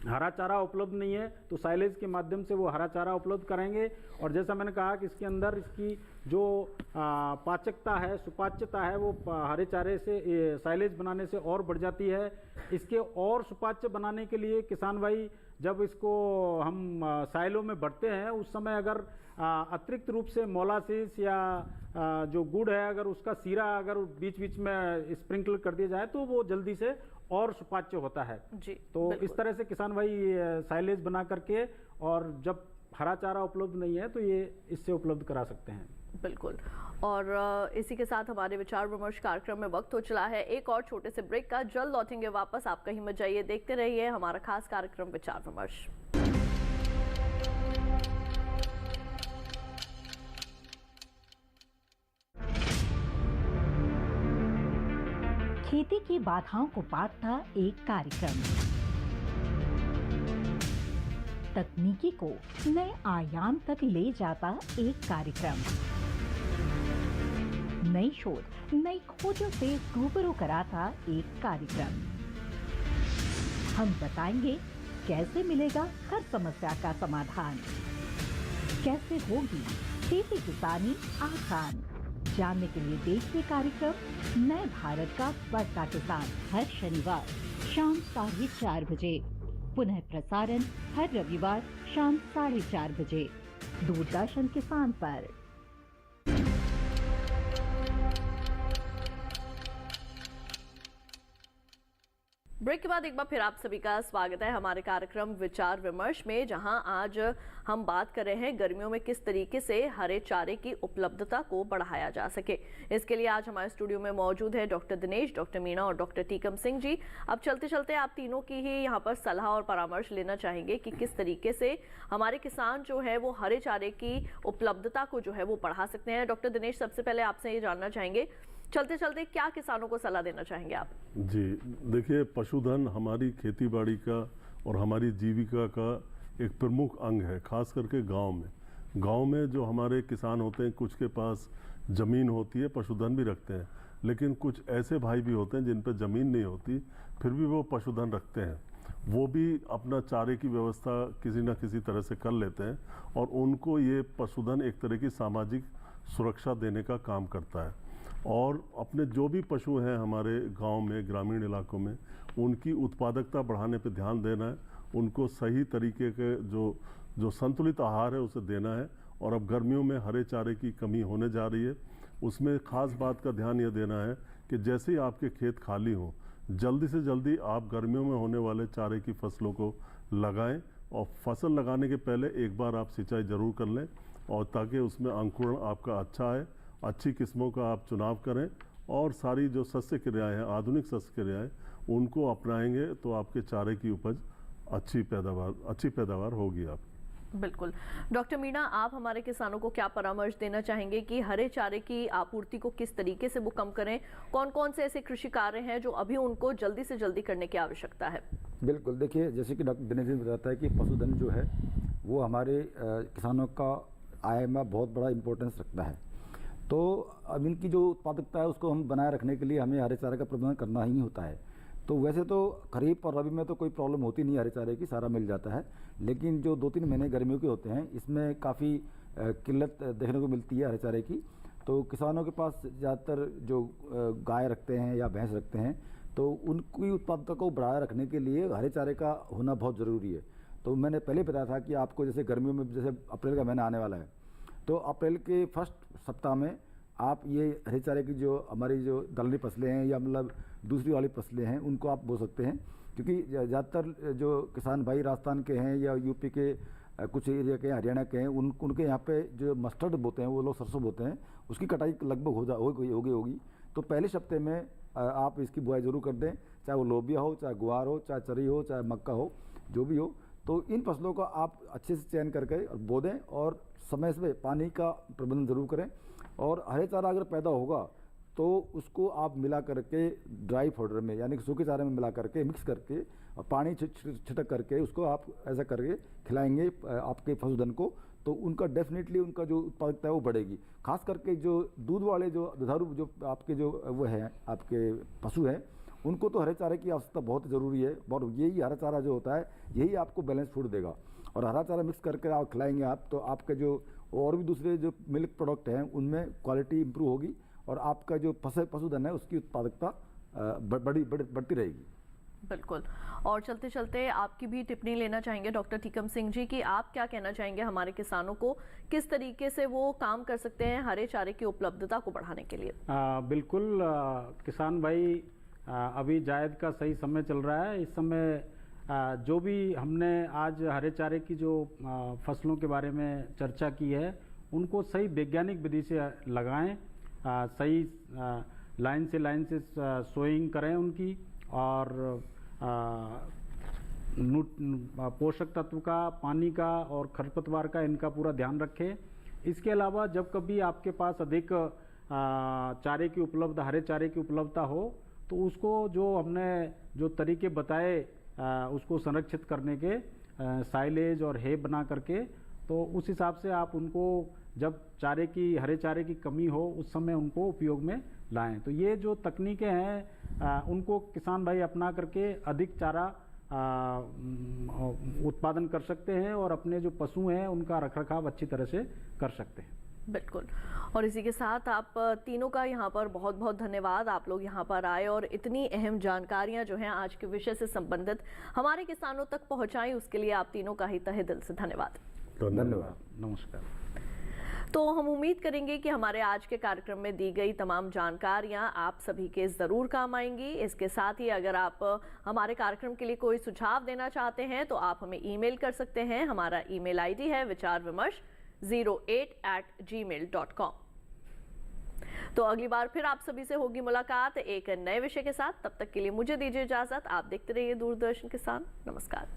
हरा चारा उपलब्ध नहीं है तो साइलेज के माध्यम से वो हरा चारा उपलब्ध कराएंगे। और जैसा मैंने कहा कि इसके अंदर इसकी जो पाचकता है, सुपाच्यता है, वो हरे चारे से साइलेज बनाने से और बढ़ जाती है। इसके और सुपाच्य बनाने के लिए किसान भाई जब इसको हम साइलों में बढ़ते हैं उस समय अगर अतिरिक्त रूप से मोलासिस या जो गुड़ है अगर उसका सीरा अगर बीच बीच में स्प्रिंकल कर दिया जाए तो वो जल्दी से और सुपाच्य होता है जी। तो इस तरह से किसान भाई साइलेज बना करके, और जब हरा चारा उपलब्ध नहीं है तो ये इससे उपलब्ध करा सकते हैं। बिल्कुल। और इसी के साथ हमारे विचार विमर्श कार्यक्रम में वक्त हो चला है एक और छोटे से ब्रेक का। जल्द लौटेंगे वापस, आप कहीं मत जाइए, देखते रहिए हमारा खास कार्यक्रम विचार विमर्श। खेती की बाधाओं को पाटता एक कार्यक्रम, तकनीकी को नए आयाम तक ले जाता एक कार्यक्रम, नई शोध नई खोजों से रूबरू कराता एक कार्यक्रम। हम बताएंगे कैसे मिलेगा हर समस्या का समाधान, कैसे होगी खेती किसानी आसान। जानने के लिए देखिए कार्यक्रम नए भारत का बढ़ता किसान हर शनिवार शाम 4:30 बजे, पुनः प्रसारण हर रविवार शाम 4:30 बजे दूरदर्शन किसान पर। ब्रेक के बाद एक बार फिर आप सभी का स्वागत है हमारे कार्यक्रम विचार विमर्श में, जहां आज हम बात कर रहे हैं गर्मियों में किस तरीके से हरे चारे की उपलब्धता को बढ़ाया जा सके। इसके लिए आज हमारे स्टूडियो में मौजूद है डॉक्टर दिनेश, डॉक्टर मीणा और डॉक्टर टीकम सिंह जी। अब चलते चलते आप तीनों की ही यहाँ पर सलाह और परामर्श लेना चाहेंगे कि किस तरीके से हमारे किसान जो है वो हरे चारे की उपलब्धता को जो है वो बढ़ा सकते हैं। डॉक्टर दिनेश, सबसे पहले आपसे ये जानना चाहेंगे, चलते चलते क्या किसानों को सलाह देना चाहेंगे आप? जी देखिए, पशुधन हमारी खेतीबाड़ी का और हमारी जीविका का एक प्रमुख अंग है, खास करके गांव में। गांव में जो हमारे किसान होते हैं, कुछ के पास ज़मीन होती है, पशुधन भी रखते हैं, लेकिन कुछ ऐसे भाई भी होते हैं जिन पर ज़मीन नहीं होती, फिर भी वो पशुधन रखते हैं। वो भी अपना चारे की व्यवस्था किसी न किसी तरह से कर लेते हैं और उनको ये पशुधन एक तरह की सामाजिक सुरक्षा देने का काम करता है। और अपने जो भी पशु हैं हमारे गांव में, ग्रामीण इलाकों में, उनकी उत्पादकता बढ़ाने पे ध्यान देना है, उनको सही तरीके के जो संतुलित आहार है उसे देना है। और अब गर्मियों में हरे चारे की कमी होने जा रही है, उसमें ख़ास बात का ध्यान यह देना है कि जैसे ही आपके खेत खाली हों, जल्दी से जल्दी आप गर्मियों में होने वाले चारे की फसलों को लगाएं। और फसल लगाने के पहले एक बार आप सिंचाई ज़रूर कर लें, और ताकि उसमें अंकुरण आपका अच्छा है, अच्छी किस्मों का आप चुनाव करें। और सारी जो शस्य क्रियाएँ हैं, आधुनिक शस्य क्रियाएँ, उनको अपनाएंगे तो आपके चारे की उपज अच्छी पैदावार होगी आप। बिल्कुल। डॉक्टर मीणा, आप हमारे किसानों को क्या परामर्श देना चाहेंगे कि हरे चारे की आपूर्ति को किस तरीके से वो कम करें? कौन कौन से ऐसे कृषि कार्य हैं जो अभी उनको जल्दी से जल्दी करने की आवश्यकता है? बिल्कुल, देखिए जैसे कि डॉक्टर दिनेश जी बताता है कि पशुधन जो है वो हमारे किसानों का आय में बहुत बड़ा इम्पोर्टेंस रखता है। तो अब इनकी जो उत्पादकता है उसको हम बनाए रखने के लिए हमें हरे चारे का प्रबंधन करना ही होता है। तो वैसे तो खरीफ और रबी में तो कोई प्रॉब्लम होती नहीं, हरे चारे की सारा मिल जाता है। लेकिन जो 2-3 महीने गर्मियों के होते हैं, इसमें काफ़ी किल्लत देखने को मिलती है हरे चारे की। तो किसानों के पास ज़्यादातर जो गाय रखते हैं या भैंस रखते हैं, तो उनकी उत्पादकता को बढ़ाए रखने के लिए हरे चारे का होना बहुत ज़रूरी है। तो मैंने पहले बताया था कि आपको जैसे गर्मियों में, जैसे अप्रैल का महीना आने वाला है, तो अप्रैल के फर्स्ट सप्ताह में आप ये हरे चारे की जो हमारी जो दलहनी फसलें हैं या मतलब दूसरी वाली फसलें हैं उनको आप बो सकते हैं। क्योंकि ज़्यादातर जो किसान भाई राजस्थान के हैं या यूपी के कुछ एरिया के, हरियाणा के हैं, उनके यहाँ पे जो मस्टर्ड बोते हैं, वो लोग सरसों बोते हैं, उसकी कटाई लगभग होगी। तो पहले हफ्ते में आप इसकी बुआई जरूर कर दें, चाहे वो लोबिया हो, चाहे गुआर हो, चाहे चरी हो, चाहे मक्का हो, जो भी हो। तो इन फसलों का आप अच्छे से चयन करके बो दें और समय से पानी का प्रबंधन जरूर करें। और हरे चारा अगर पैदा होगा तो उसको आप मिला करके ड्राई फॉडर में यानी कि सूखे चारे में मिला करके मिक्स करके और पानी छिटक करके उसको आप ऐसा करके खिलाएंगे आपके पशुधन को, तो उनका डेफिनेटली उनका जो उत्पादकता है वो बढ़ेगी। खास करके जो दूध वाले जो दुधारू जो आपके जो वो हैं आपके पशु हैं, उनको तो हरे चारे की आवश्यकता बहुत ज़रूरी है। और यही हरा चारा जो होता है यही आपको बैलेंस फूड देगा। और हरा चारा मिक्स करके आप खिलाएंगे आप, तो आपके जो और भी दूसरे जो मिल्क प्रोडक्ट हैं उनमें क्वालिटी इंप्रूव होगी और आपका जो पशुधन है उसकी उत्पादकता बढ़ती रहेगी। बिल्कुल। और चलते चलते आपकी भी टिप्पणी लेना चाहेंगे डॉक्टर टीकम सिंह जी कि आप क्या कहना चाहेंगे हमारे किसानों को, किस तरीके से वो काम कर सकते हैं हरे चारे की उपलब्धता को बढ़ाने के लिए? बिल्कुल किसान भाई, अभी जायद का सही समय चल रहा है। इस समय जो भी हमने आज हरे चारे की जो फसलों के बारे में चर्चा की है उनको सही वैज्ञानिक विधि से लगाएं, सही लाइन से सोइंग करें उनकी, और पोषक तत्व का, पानी का और खरपतवार का इनका पूरा ध्यान रखें। इसके अलावा जब कभी आपके पास अधिक चारे की हरे चारे की उपलब्धता हो तो उसको जो हमने जो तरीके बताए उसको संरक्षित करने के, साइलेज और है बना करके, तो उस हिसाब से आप उनको जब हरे चारे की कमी हो उस समय उनको उपयोग में लाएं। तो ये जो तकनीकें हैं उनको किसान भाई अपना करके अधिक चारा उत्पादन कर सकते हैं और अपने जो पशु हैं उनका रखरखाव अच्छी तरह से कर सकते हैं। बिल्कुल। और इसी के साथ आप तीनों का यहाँ पर बहुत बहुत धन्यवाद। आप लोग यहाँ पर आए और इतनी अहम जानकारियाँ जो हैं आज के विषय से संबंधित हमारे किसानों तक पहुँचाई, उसके लिए आप तीनों का ही तहे दिल से धन्यवाद। धन्यवाद। नमस्कार। तो हम उम्मीद करेंगे कि हमारे आज के कार्यक्रम में दी गई तमाम जानकारियां आप सभी के ज़रूर काम आएंगी। इसके साथ ही अगर आप हमारे कार्यक्रम के लिए कोई सुझाव देना चाहते हैं तो आप हमें ईमेल कर सकते हैं। हमारा ईमेल आईडी है vicharvimarsh08@gmail.com। तो अगली बार फिर आप सभी से होगी मुलाकात एक नए विषय के साथ। तब तक के लिए मुझे दीजिए इजाज़त। आप देखते रहिए दूरदर्शन किसान। नमस्कार।